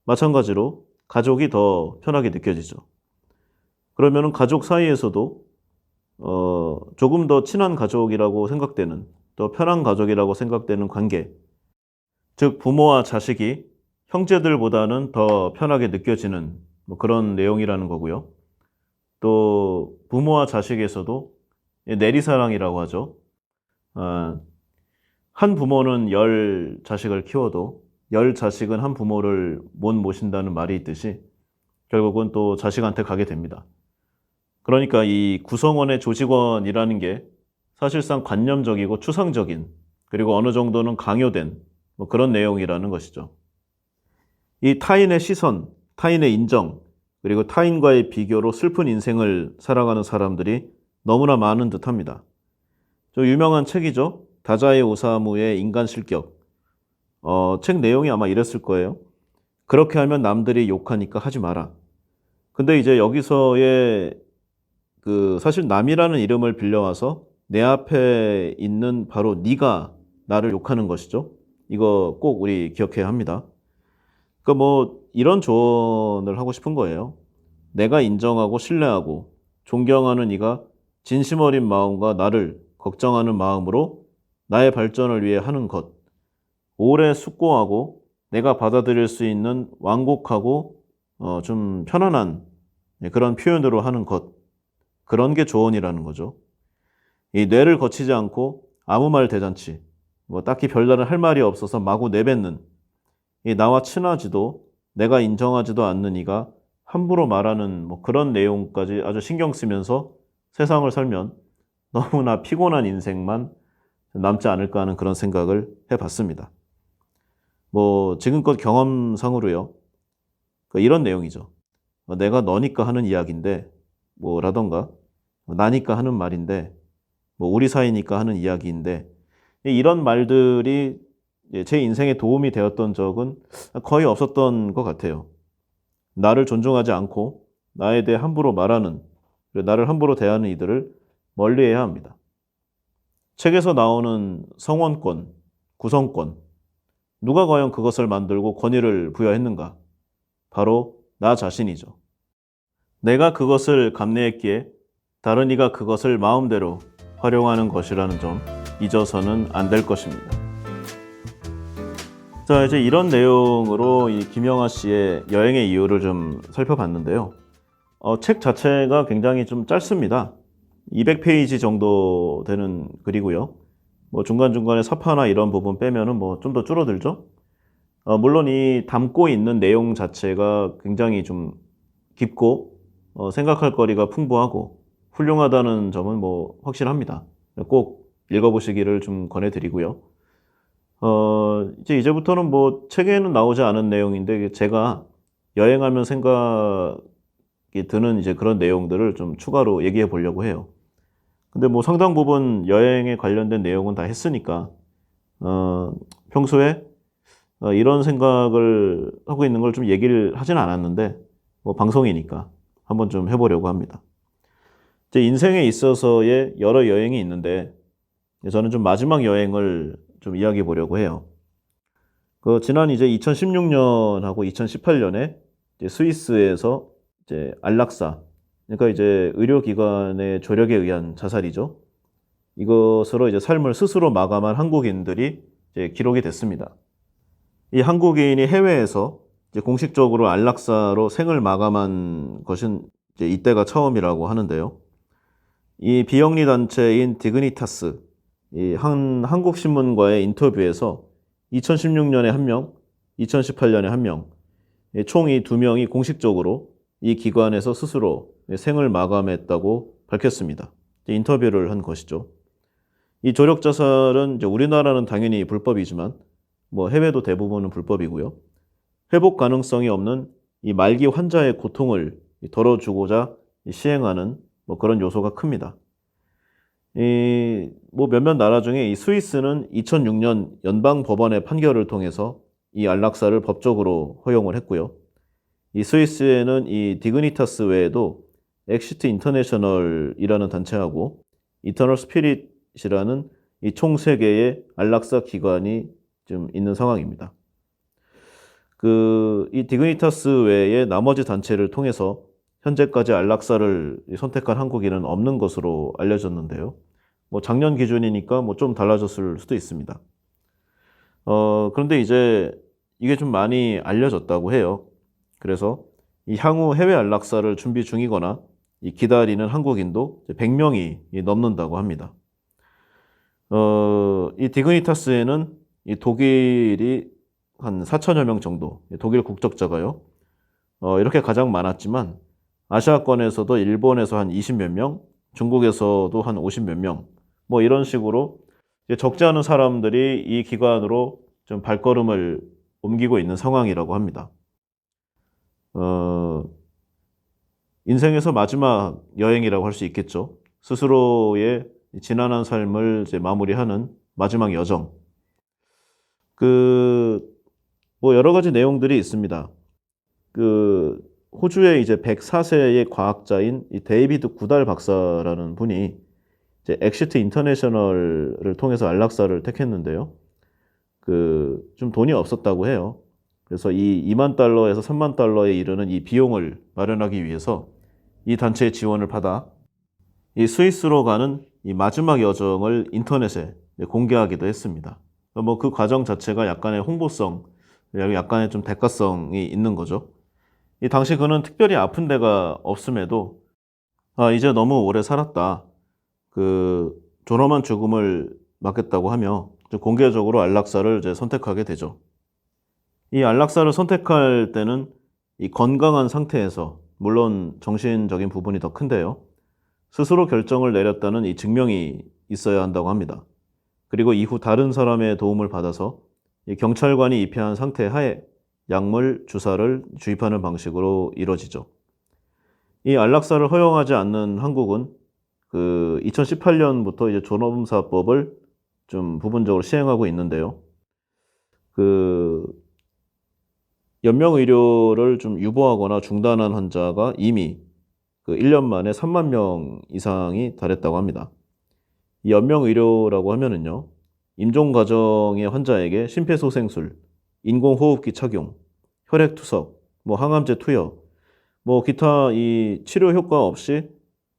마찬가지로 가족이 더 편하게 느껴지죠. 그러면은 가족 사이에서도 조금 더 친한 가족이라고 생각되는, 더 편한 가족이라고 생각되는 관계, 즉 부모와 자식이 형제들보다는 더 편하게 느껴지는 뭐 그런 내용이라는 거고요. 또 부모와 자식에서도 내리사랑이라고 하죠. 아, 한 부모는 10자식을 키워도 10자식은 한 부모를 못 모신다는 말이 있듯이 결국은 또 자식한테 가게 됩니다. 그러니까 이 구성원의 조직원이라는 게 사실상 관념적이고 추상적인 그리고 어느 정도는 강요된 뭐 그런 내용이라는 것이죠. 이 타인의 시선, 타인의 인정, 그리고 타인과의 비교로 슬픈 인생을 살아가는 사람들이 너무나 많은 듯합니다. 저 유명한 책이죠. 다자이 오사무의 인간 실격. 책 내용이 아마 이랬을 거예요. 그렇게 하면 남들이 욕하니까 하지 마라. 근데 이제 여기서의 그 사실 남이라는 이름을 빌려와서 내 앞에 있는 바로 네가 나를 욕하는 것이죠. 이거 꼭 우리 기억해야 합니다. 그러니까 뭐 이런 조언을 하고 싶은 거예요. 내가 인정하고 신뢰하고 존경하는 이가 진심 어린 마음과 나를 걱정하는 마음으로 나의 발전을 위해 하는 것. 오래 숙고하고 내가 받아들일 수 있는 완곡하고 좀 편안한 그런 표현으로 하는 것. 그런 게 조언이라는 거죠. 이 뇌를 거치지 않고 아무 말 대잔치, 뭐 딱히 별다른 할 말이 없어서 마구 내뱉는 이 나와 친하지도 내가 인정하지도 않는 이가 함부로 말하는 뭐 그런 내용까지 아주 신경 쓰면서 세상을 살면 너무나 피곤한 인생만 남지 않을까 하는 그런 생각을 해봤습니다. 뭐 지금껏 경험상으로요. 이런 내용이죠. 내가 너니까 하는 이야기인데 뭐라던가 나니까 하는 말인데 뭐 우리 사이니까 하는 이야기인데 이런 말들이 제 인생에 도움이 되었던 적은 거의 없었던 것 같아요. 나를 존중하지 않고 나에 대해 함부로 말하는 나를 함부로 대하는 이들을 멀리해야 합니다. 책에서 나오는 성원권, 구성권 누가 과연 그것을 만들고 권위를 부여했는가? 바로 나 자신이죠. 내가 그것을 감내했기에 다른 이가 그것을 마음대로 활용하는 것이라는 점 잊어서는 안 될 것입니다. 자, 이제 이런 내용으로 이 김영하 씨의 여행의 이유를 좀 살펴봤는데요. 책 자체가 굉장히 좀 짧습니다. 200페이지 정도 되는 글이고요. 뭐 중간중간에 사파나 이런 부분 빼면은 뭐 좀 더 줄어들죠. 물론 이 담고 있는 내용 자체가 굉장히 좀 깊고 생각할 거리가 풍부하고 훌륭하다는 점은 뭐 확실합니다. 꼭 읽어보시기를 좀 권해드리고요. 이제부터는 뭐 책에는 나오지 않은 내용인데 제가 여행하면 생각이 드는 이제 그런 내용들을 좀 추가로 얘기해 보려고 해요. 근데 뭐 상당 부분 여행에 관련된 내용은 다 했으니까 어, 평소에 이런 생각을 하고 있는 걸 좀 얘기를 하진 않았는데 뭐 방송이니까 한번 좀 해보려고 합니다. 제 인생에 있어서의 여러 여행이 있는데 저는 좀 마지막 여행을 좀 이야기해 보려고 해요. 지난 이제 2016년하고 2018년에 이제 스위스에서 이제 안락사, 그러니까 이제 의료기관의 조력에 의한 자살이죠. 이것으로 이제 삶을 스스로 마감한 한국인들이 이제 기록이 됐습니다. 이 한국인이 해외에서 이제 공식적으로 안락사로 생을 마감한 것은 이제 이때가 처음이라고 하는데요. 이 비영리 단체인 디그니타스, 이 한 한국 신문과의 인터뷰에서 2016년에 한 명, 2018년에 한 명, 총 이 두 명이 공식적으로 이 기관에서 스스로 생을 마감했다고 밝혔습니다. 인터뷰를 한 것이죠. 이 조력 자살은 이제 우리나라는 당연히 불법이지만 뭐 해외도 대부분은 불법이고요. 회복 가능성이 없는 이 말기 환자의 고통을 덜어주고자 시행하는 뭐 그런 요소가 큽니다. 이 뭐 몇몇 나라 중에 이 스위스는 2006년 연방 법원의 판결을 통해서 이 안락사를 법적으로 허용을 했고요. 이 스위스에는 이 디그니타스 외에도 엑시트 인터내셔널이라는 단체하고 이터널 스피릿이라는 이 총 3개의 안락사 기관이 좀 있는 상황입니다. 이 디그니타스 외에 나머지 단체를 통해서 현재까지 안락사를 선택한 한국인은 없는 것으로 알려졌는데요. 뭐 작년 기준이니까 뭐 좀 달라졌을 수도 있습니다. 그런데 이제 이게 좀 많이 알려졌다고 해요. 그래서 이 향후 해외 안락사를 준비 중이거나 이 기다리는 한국인도 100명이 넘는다고 합니다. 이 디그니타스에는 이 독일이 한 4천여 명 정도, 독일 국적자가요. 이렇게 가장 많았지만 아시아권에서도 일본에서 한 20 몇 명, 중국에서도 한 50 몇 명, 뭐 이런 식으로 적지 않은 사람들이 이 기관으로 좀 발걸음을 옮기고 있는 상황이라고 합니다. 인생에서 마지막 여행이라고 할 수 있겠죠. 스스로의 지난한 삶을 이제 마무리하는 마지막 여정. 뭐 여러 가지 내용들이 있습니다. 호주의 이제 104세의 과학자인 이 데이비드 구달 박사라는 분이 이제 엑시트 인터내셔널을 통해서 안락사를 택했는데요. 좀 돈이 없었다고 해요. 그래서 이 2만 달러에서 3만 달러에 이르는 이 비용을 마련하기 위해서 이 단체의 지원을 받아 이 스위스로 가는 이 마지막 여정을 인터넷에 공개하기도 했습니다. 뭐 그 과정 자체가 약간의 홍보성, 약간의 좀 대가성이 있는 거죠. 이 당시 그는 특별히 아픈 데가 없음에도 이제 너무 오래 살았다. 존엄한 죽음을 맞겠다고 하며 공개적으로 안락사를 이제 선택하게 되죠. 이 안락사를 선택할 때는 이 건강한 상태에서, 물론 정신적인 부분이 더 큰데요. 스스로 결정을 내렸다는 이 증명이 있어야 한다고 합니다. 그리고 이후 다른 사람의 도움을 받아서 이 경찰관이 입회한 상태 하에 약물, 주사를 주입하는 방식으로 이루어지죠. 이 안락사를 허용하지 않는 한국은 2018년부터 이제 존엄사법을 좀 부분적으로 시행하고 있는데요. 연명의료를 좀 유보하거나 중단한 환자가 이미 1년 만에 3만 명 이상이 달했다고 합니다. 이 연명의료라고 하면은요, 임종 과정의 환자에게 심폐소생술, 인공호흡기 착용, 혈액투석, 뭐 항암제 투여, 뭐 기타 이 치료 효과 없이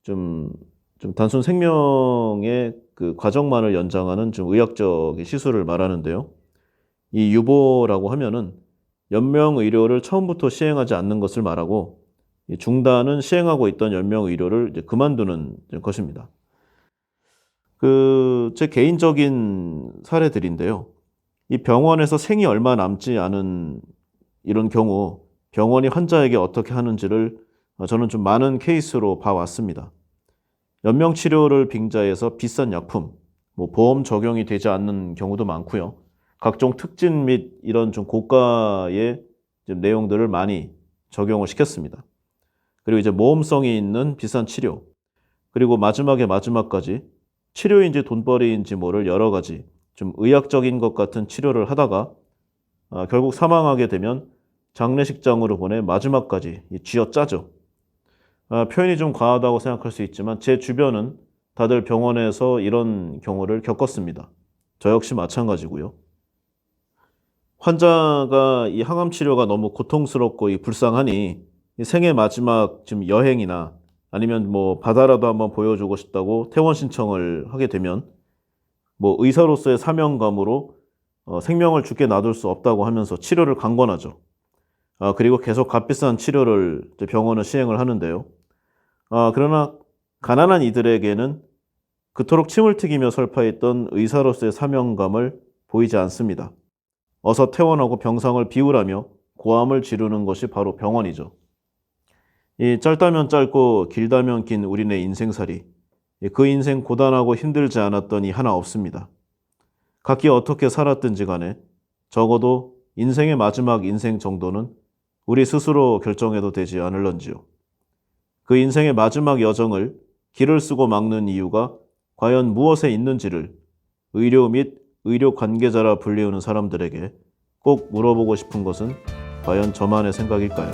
좀 단순 생명의 과정만을 연장하는 좀 의학적인 시술을 말하는데요. 이 유보라고 하면은 연명의료를 처음부터 시행하지 않는 것을 말하고 이 중단은 시행하고 있던 연명의료를 이제 그만두는 것입니다. 제 개인적인 사례들인데요. 이 병원에서 생이 얼마 남지 않은 이런 경우 병원이 환자에게 어떻게 하는지를 저는 좀 많은 케이스로 봐왔습니다. 연명 치료를 빙자해서 비싼 약품, 뭐 보험 적용이 되지 않는 경우도 많고요. 각종 특진 및 이런 좀 고가의 좀 내용들을 많이 적용을 시켰습니다. 그리고 이제 모험성이 있는 비싼 치료, 그리고 마지막까지 치료인지 돈벌이인지 모를 여러 가지 좀 의학적인 것 같은 치료를 하다가 결국 사망하게 되면 장례식장으로 보내 마지막까지 쥐어짜죠. 표현이 좀 과하다고 생각할 수 있지만 제 주변은 다들 병원에서 이런 경우를 겪었습니다. 저 역시 마찬가지고요. 환자가 이 항암 치료가 너무 고통스럽고 불쌍하니 이 생애 마지막 지금 여행이나 아니면 뭐 바다라도 한번 보여주고 싶다고 퇴원 신청을 하게 되면 뭐 의사로서의 사명감으로 생명을 죽게 놔둘 수 없다고 하면서 치료를 강권하죠. 그리고 계속 값비싼 치료를 이제 병원은 시행을 하는데요. 그러나 가난한 이들에게는 그토록 침을 튀기며 설파했던 의사로서의 사명감을 보이지 않습니다. 어서 퇴원하고 병상을 비우라며 고함을 지르는 것이 바로 병원이죠. 이 짧다면 짧고 길다면 긴 우리네 인생살이, 그 인생 고단하고 힘들지 않았더니 하나 없습니다. 각기 어떻게 살았든지 간에 적어도 인생의 마지막 인생 정도는 우리 스스로 결정해도 되지 않을런지요. 그 인생의 마지막 여정을 길을 쓰고 막는 이유가 과연 무엇에 있는지를 의료 및 의료 관계자라 불리우는 사람들에게 꼭 물어보고 싶은 것은 과연 저만의 생각일까요?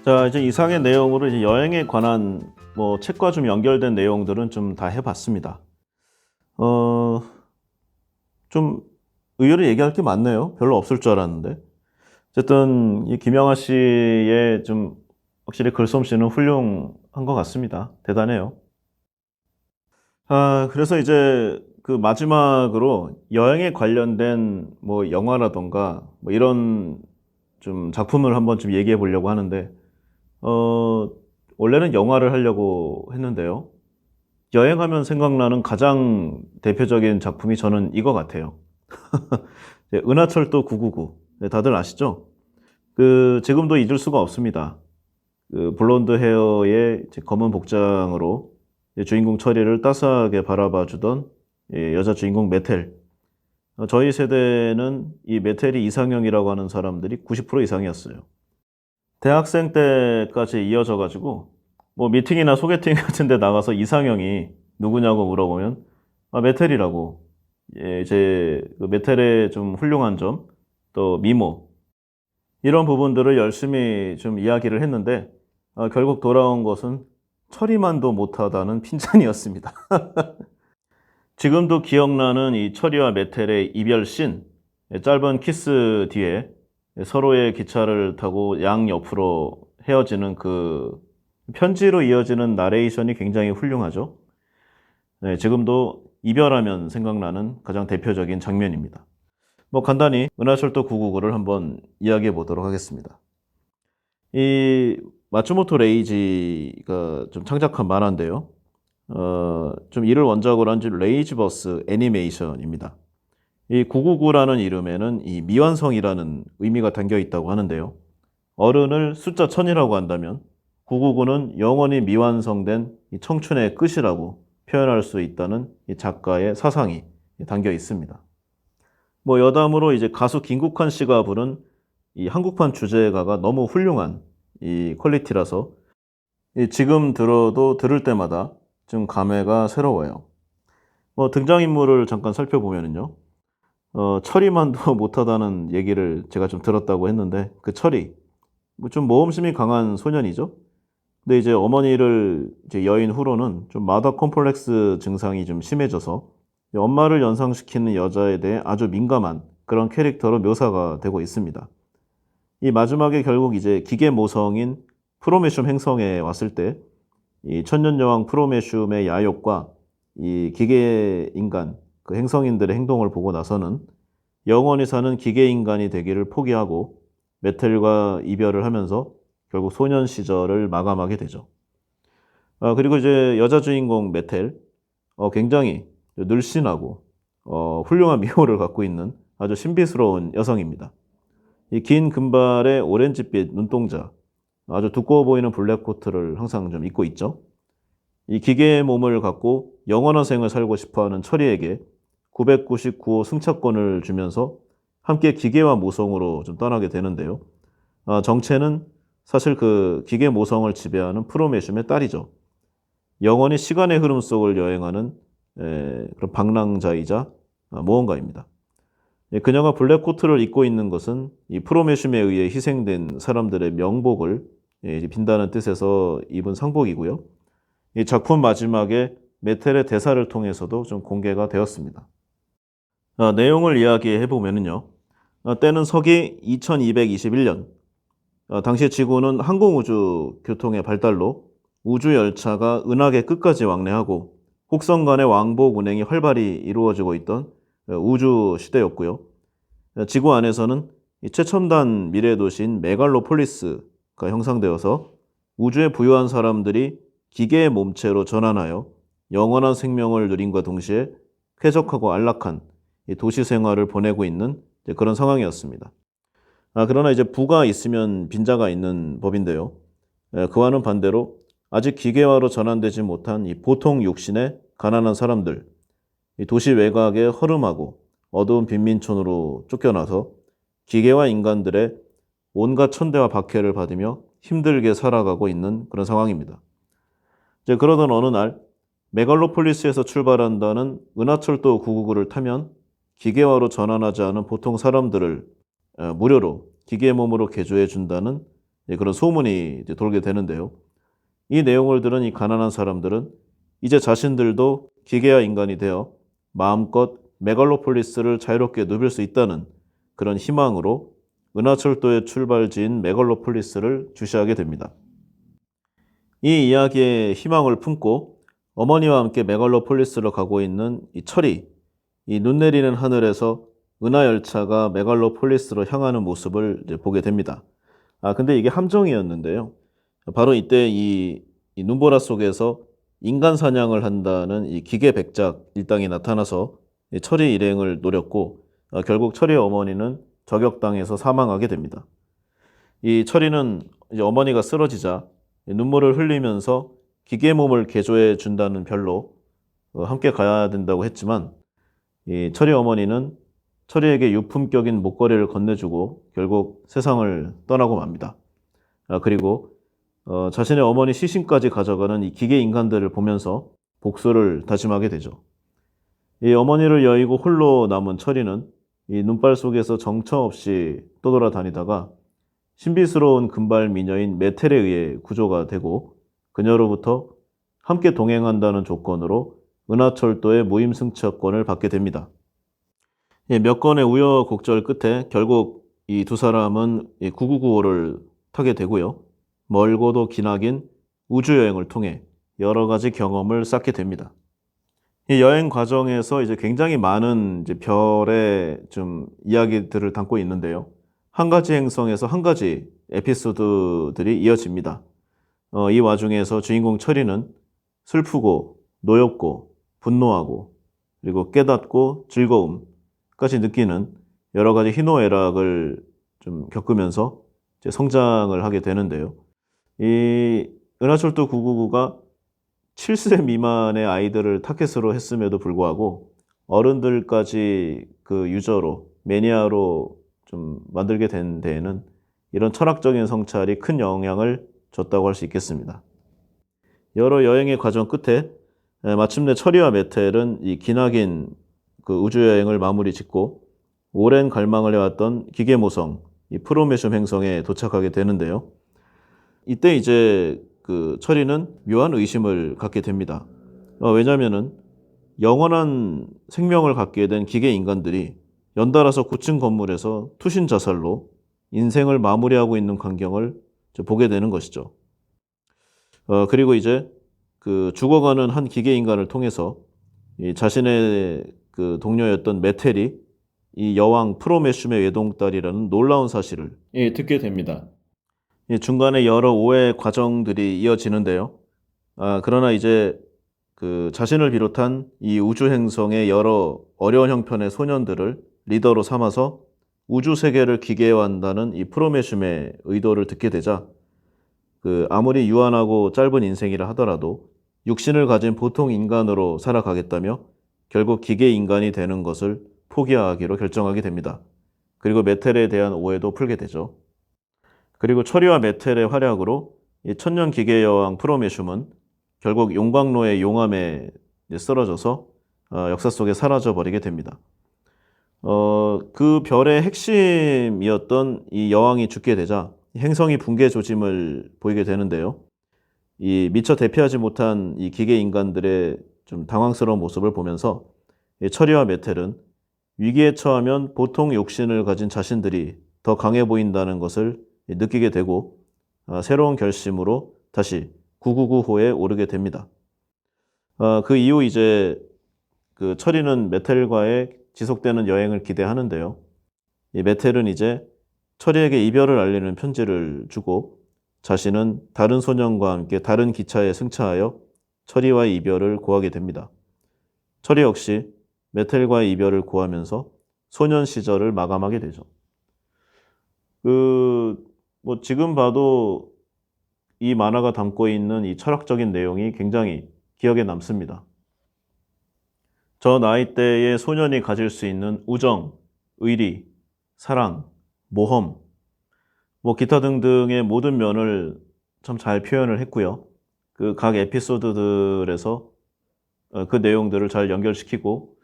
자, 이제 이상의 내용으로 이제 여행에 관한 뭐 책과 좀 연결된 내용들은 좀 다 해봤습니다. 좀 의외로 얘기할 게 많네요. 별로 없을 줄 알았는데. 어쨌든 이 김영하 씨의 좀 확실히 글솜씨는 훌륭한 것 같습니다. 대단해요. 그래서 이제 그 마지막으로 여행에 관련된 뭐 영화라던가 뭐 이런 좀 작품을 한번 좀 얘기해 보려고 하는데, 원래는 영화를 하려고 했는데요. 여행하면 생각나는 가장 대표적인 작품이 저는 이거 같아요. 네, 은하철도 999. 네, 다들 아시죠? 지금도 잊을 수가 없습니다. 블론드 헤어의 이제 검은 복장으로 이제 주인공 철이를 따스하게 바라봐 주던 여자 주인공 메텔. 저희 세대는 이 메텔이 이상형이라고 하는 사람들이 90% 이상이었어요. 대학생 때까지 이어져 가지고 뭐 미팅이나 소개팅 같은 데 나가서 이상형이 누구냐고 물어보면 메텔이라고. 이제 그 메텔의 좀 훌륭한 점, 또 미모 이런 부분들을 열심히 좀 이야기를 했는데 결국 돌아온 것은 철이만도 못하다는 핀잔이었습니다. 지금도 기억나는 이 철이와 메텔의 이별 씬, 짧은 키스 뒤에 서로의 기차를 타고 양옆으로 헤어지는 그 편지로 이어지는 나레이션이 굉장히 훌륭하죠. 네, 지금도 이별하면 생각나는 가장 대표적인 장면입니다. 뭐 간단히 은하철도 999를 한번 이야기해 보도록 하겠습니다. 이 마츠모토 레이지가 좀 창작한 만화인데요. 좀 이를 원작으로 한 레이지버스 애니메이션입니다. 이 999라는 이름에는 이 미완성이라는 의미가 담겨 있다고 하는데요. 어른을 숫자 1000이라고 한다면 999는 영원히 미완성된 이 청춘의 끝이라고 표현할 수 있다는 이 작가의 사상이 담겨 있습니다. 뭐 여담으로 이제 가수 김국환 씨가 부른 이 한국판 주제가가 너무 훌륭한 이 퀄리티라서 지금 들어도 들을 때마다 좀 감회가 새로워요. 뭐 등장인물을 잠깐 살펴보면요. 철이만도 못하다는 얘기를 제가 좀 들었다고 했는데 그 철이 뭐 좀 모험심이 강한 소년이죠. 근데 이제 어머니를 이제 여인 후로는 좀 마더 콤플렉스 증상이 좀 심해져서 엄마를 연상시키는 여자에 대해 아주 민감한 그런 캐릭터로 묘사가 되고 있습니다. 이 마지막에 결국 이제 기계 모성인 프로메슘 행성에 왔을 때 이 천년여왕 프로메슘의 야욕과 이 기계 인간 그 행성인들의 행동을 보고 나서는 영원히 사는 기계 인간이 되기를 포기하고 메텔과 이별을 하면서 결국 소년 시절을 마감하게 되죠. 그리고 이제 여자 주인공 메텔 굉장히 늘씬하고 훌륭한 미모를 갖고 있는 아주 신비스러운 여성입니다. 이 긴 금발의 오렌지빛 눈동자, 아주 두꺼워 보이는 블랙 코트를 항상 좀 입고 있죠. 이 기계의 몸을 갖고 영원한 생을 살고 싶어하는 철이에게 999호 승차권을 주면서 함께 기계와 모성으로 좀 떠나게 되는데요. 정체는 사실 그 기계 모성을 지배하는 프로메슘의 딸이죠. 영원히 시간의 흐름 속을 여행하는 그런 방랑자이자 모험가입니다. 그녀가 블랙 코트를 입고 있는 것은 이 프로메슘에 의해 희생된 사람들의 명복을 빈다는 뜻에서 입은 상복이고요. 이 작품 마지막에 메텔의 대사를 통해서도 좀 공개가 되었습니다. 내용을 이야기해 보면요. 때는 서기 2221년. 당시 지구는 항공우주 교통의 발달로 우주 열차가 은하계 끝까지 왕래하고 혹성 간의 왕복 운행이 활발히 이루어지고 있던 우주 시대였고요. 지구 안에서는 최첨단 미래 도시인 메갈로폴리스가 형성되어서 우주에 부유한 사람들이 기계의 몸체로 전환하여 영원한 생명을 누림과 동시에 쾌적하고 안락한 도시 생활을 보내고 있는 그런 상황이었습니다. 그러나 이제 부가 있으면 빈자가 있는 법인데요. 그와는 반대로 아직 기계화로 전환되지 못한 이 보통 육신의 가난한 사람들, 이 도시 외곽에 허름하고 어두운 빈민촌으로 쫓겨나서 기계와 인간들의 온갖 천대와 박해를 받으며 힘들게 살아가고 있는 그런 상황입니다. 이제 그러던 어느 날 메갈로폴리스에서 출발한다는 은하철도 999를 타면 기계화로 전환하지 않은 보통 사람들을 무료로 기계 몸으로 개조해 준다는 그런 소문이 돌게 되는데요. 이 내용을 들은 이 가난한 사람들은 이제 자신들도 기계화 인간이 되어 마음껏 메갈로폴리스를 자유롭게 누빌 수 있다는 그런 희망으로 은하철도의 출발지인 메갈로폴리스를 주시하게 됩니다. 이 이야기에 희망을 품고 어머니와 함께 메갈로폴리스로 가고 있는 이 철이 이 눈 내리는 하늘에서 은하열차가 메갈로폴리스로 향하는 모습을 이제 보게 됩니다. 근데 이게 함정이었는데요. 바로 이때 이 눈보라 속에서 인간 사냥을 한다는 이 기계 백작 일당이 나타나서 이 철이 일행을 노렸고 결국 철이의 어머니는 저격당해서 사망하게 됩니다. 이 철이는 이제 어머니가 쓰러지자 눈물을 흘리면서 기계 몸을 개조해 준다는 별로 함께 가야 된다고 했지만 이 철이 어머니는 철이에게 유품격인 목걸이를 건네주고 결국 세상을 떠나고 맙니다. 그리고 자신의 어머니 시신까지 가져가는 이 기계 인간들을 보면서 복수를 다짐하게 되죠. 이 어머니를 여의고 홀로 남은 철이는 이 눈발 속에서 정처 없이 떠돌아다니다가 신비스러운 금발 미녀인 메텔에 의해 구조가 되고 그녀로부터 함께 동행한다는 조건으로 은하철도의 무임승차권을 받게 됩니다. 몇 건의 우여곡절 끝에 결국 이 두 사람은 9995를 타게 되고요. 멀고도 기나긴 우주여행을 통해 여러 가지 경험을 쌓게 됩니다. 이 여행 과정에서 이제 굉장히 많은 이제 별의 좀 이야기들을 담고 있는데요. 한 가지 행성에서 한 가지 에피소드들이 이어집니다. 이 와중에서 주인공 철이는 슬프고 노엽고 분노하고 그리고 깨닫고 즐거움까지 느끼는 여러 가지 희노애락을 좀 겪으면서 이제 성장을 하게 되는데요. 이 은하철도 999가 7세 미만의 아이들을 타겟으로 했음에도 불구하고 어른들까지 그 유저로 매니아로 좀 만들게 된 데에는 이런 철학적인 성찰이 큰 영향을 줬다고 할 수 있겠습니다. 여러 여행의 과정 끝에 마침내 철이와 메텔은 이 기나긴 그 우주여행을 마무리 짓고 오랜 갈망을 해왔던 기계모성, 이 프로메슘 행성에 도착하게 되는데요. 이때 이제 그 철이는 묘한 의심을 갖게 됩니다. 왜냐하면은 영원한 생명을 갖게 된 기계 인간들이 연달아서 9층 건물에서 투신 자살로 인생을 마무리하고 있는 광경을 보게 되는 것이죠. 그리고 이제 그 죽어가는 한 기계 인간을 통해서 이 자신의 그 동료였던 메텔이 이 여왕 프로메슘의 외동딸이라는 놀라운 사실을 듣게 됩니다. 중간에 여러 오해 과정들이 이어지는데요. 그러나 이제 그 자신을 비롯한 이 우주 행성의 여러 어려운 형편의 소년들을 리더로 삼아서 우주 세계를 기계화한다는 이 프로메슘의 의도를 듣게 되자 그 아무리 유한하고 짧은 인생이라 하더라도 육신을 가진 보통 인간으로 살아가겠다며 결국 기계 인간이 되는 것을 포기하기로 결정하게 됩니다. 그리고 메텔에 대한 오해도 풀게 되죠. 그리고 처리와 메텔의 활약으로 이 천년 기계 여왕 프로메슘은 결국 용광로의 용암에 쓰러져서 역사 속에 사라져 버리게 됩니다. 그 별의 핵심이었던 이 여왕이 죽게 되자 행성이 붕괴 조짐을 보이게 되는데요. 이 미처 대피하지 못한 이 기계 인간들의 좀 당황스러운 모습을 보면서 이 처리와 메텔은 위기에 처하면 보통 욕심을 가진 자신들이 더 강해 보인다는 것을 느끼게 되고 새로운 결심으로 다시 999호에 오르게 됩니다. 그 이후 이제 그 처리는 메텔과의 지속되는 여행을 기대하는데요. 이 메텔은 이제 처리에게 이별을 알리는 편지를 주고 자신은 다른 소년과 함께 다른 기차에 승차하여 처리와의 이별을 고하게 됩니다. 처리 역시 메텔과의 이별을 고하면서 소년 시절을 마감하게 되죠. 뭐 지금 봐도 이 만화가 담고 있는 이 철학적인 내용이 굉장히 기억에 남습니다. 저 나이대의 소년이 가질 수 있는 우정, 의리, 사랑, 모험, 뭐 기타 등등의 모든 면을 참 잘 표현을 했고요. 그 각 에피소드들에서 그 내용들을 잘 연결시키고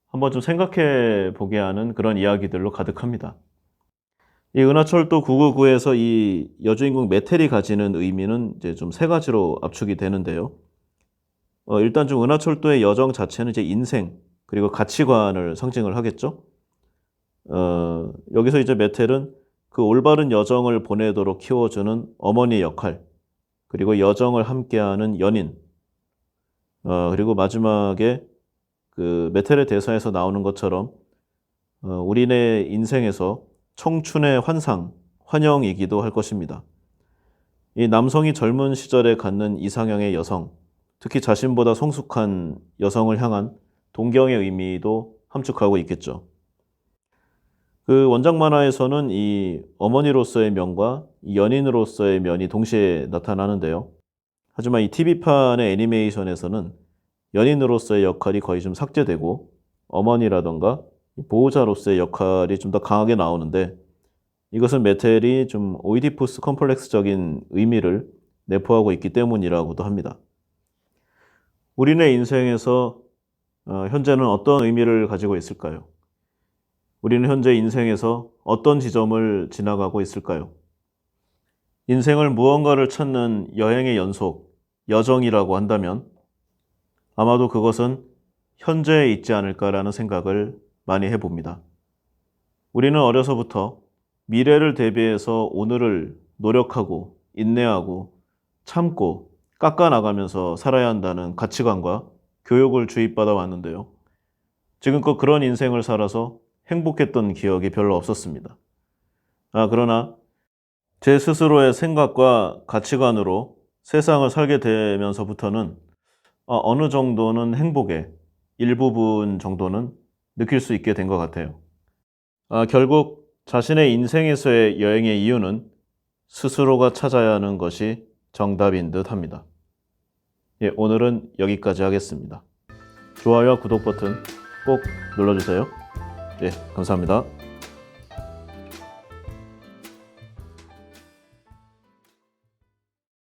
한번 좀 생각해 보게 하는 그런 이야기들로 가득합니다. 이 은하철도 999에서 이 여주인공 메텔이 가지는 의미는 이제 좀 세 가지로 압축이 되는데요. 일단 좀 은하철도의 여정 자체는 이제 인생 그리고 가치관을 상징을 하겠죠. 여기서 이제 메텔은 그 올바른 여정을 보내도록 키워주는 어머니의 역할, 그리고 여정을 함께하는 연인, 그리고 마지막에 그 메텔의 대사에서 나오는 것처럼 우리네 인생에서 청춘의 환상, 환영이기도 할 것입니다. 이 남성이 젊은 시절에 갖는 이상형의 여성, 특히 자신보다 성숙한 여성을 향한 동경의 의미도 함축하고 있겠죠. 그 원작 만화에서는 이 어머니로서의 면과 이 연인으로서의 면이 동시에 나타나는데요. 하지만 이 TV판의 애니메이션에서는 연인으로서의 역할이 거의 좀 삭제되고 어머니라던가 보호자로서의 역할이 좀 더 강하게 나오는데 이것은 메텔이 좀 오이디푸스 컴플렉스적인 의미를 내포하고 있기 때문이라고도 합니다. 우리네 인생에서 현재는 어떤 의미를 가지고 있을까요? 우리는 현재 인생에서 어떤 지점을 지나가고 있을까요? 인생을 무언가를 찾는 여행의 연속, 여정이라고 한다면 아마도 그것은 현재에 있지 않을까라는 생각을 많이 해봅니다. 우리는 어려서부터 미래를 대비해서 오늘을 노력하고 인내하고 참고 깎아나가면서 살아야 한다는 가치관과 교육을 주입받아 왔는데요. 지금껏 그런 인생을 살아서 행복했던 기억이 별로 없었습니다. 그러나 제 스스로의 생각과 가치관으로 세상을 살게 되면서부터는 어느 정도는 행복의 일부분 정도는 느낄 수 있게 된 것 같아요. 결국 자신의 인생에서의 여행의 이유는 스스로가 찾아야 하는 것이 정답인 듯 합니다. 예, 오늘은 여기까지 하겠습니다. 좋아요와 구독 버튼 꼭 눌러주세요. 네, 감사합니다.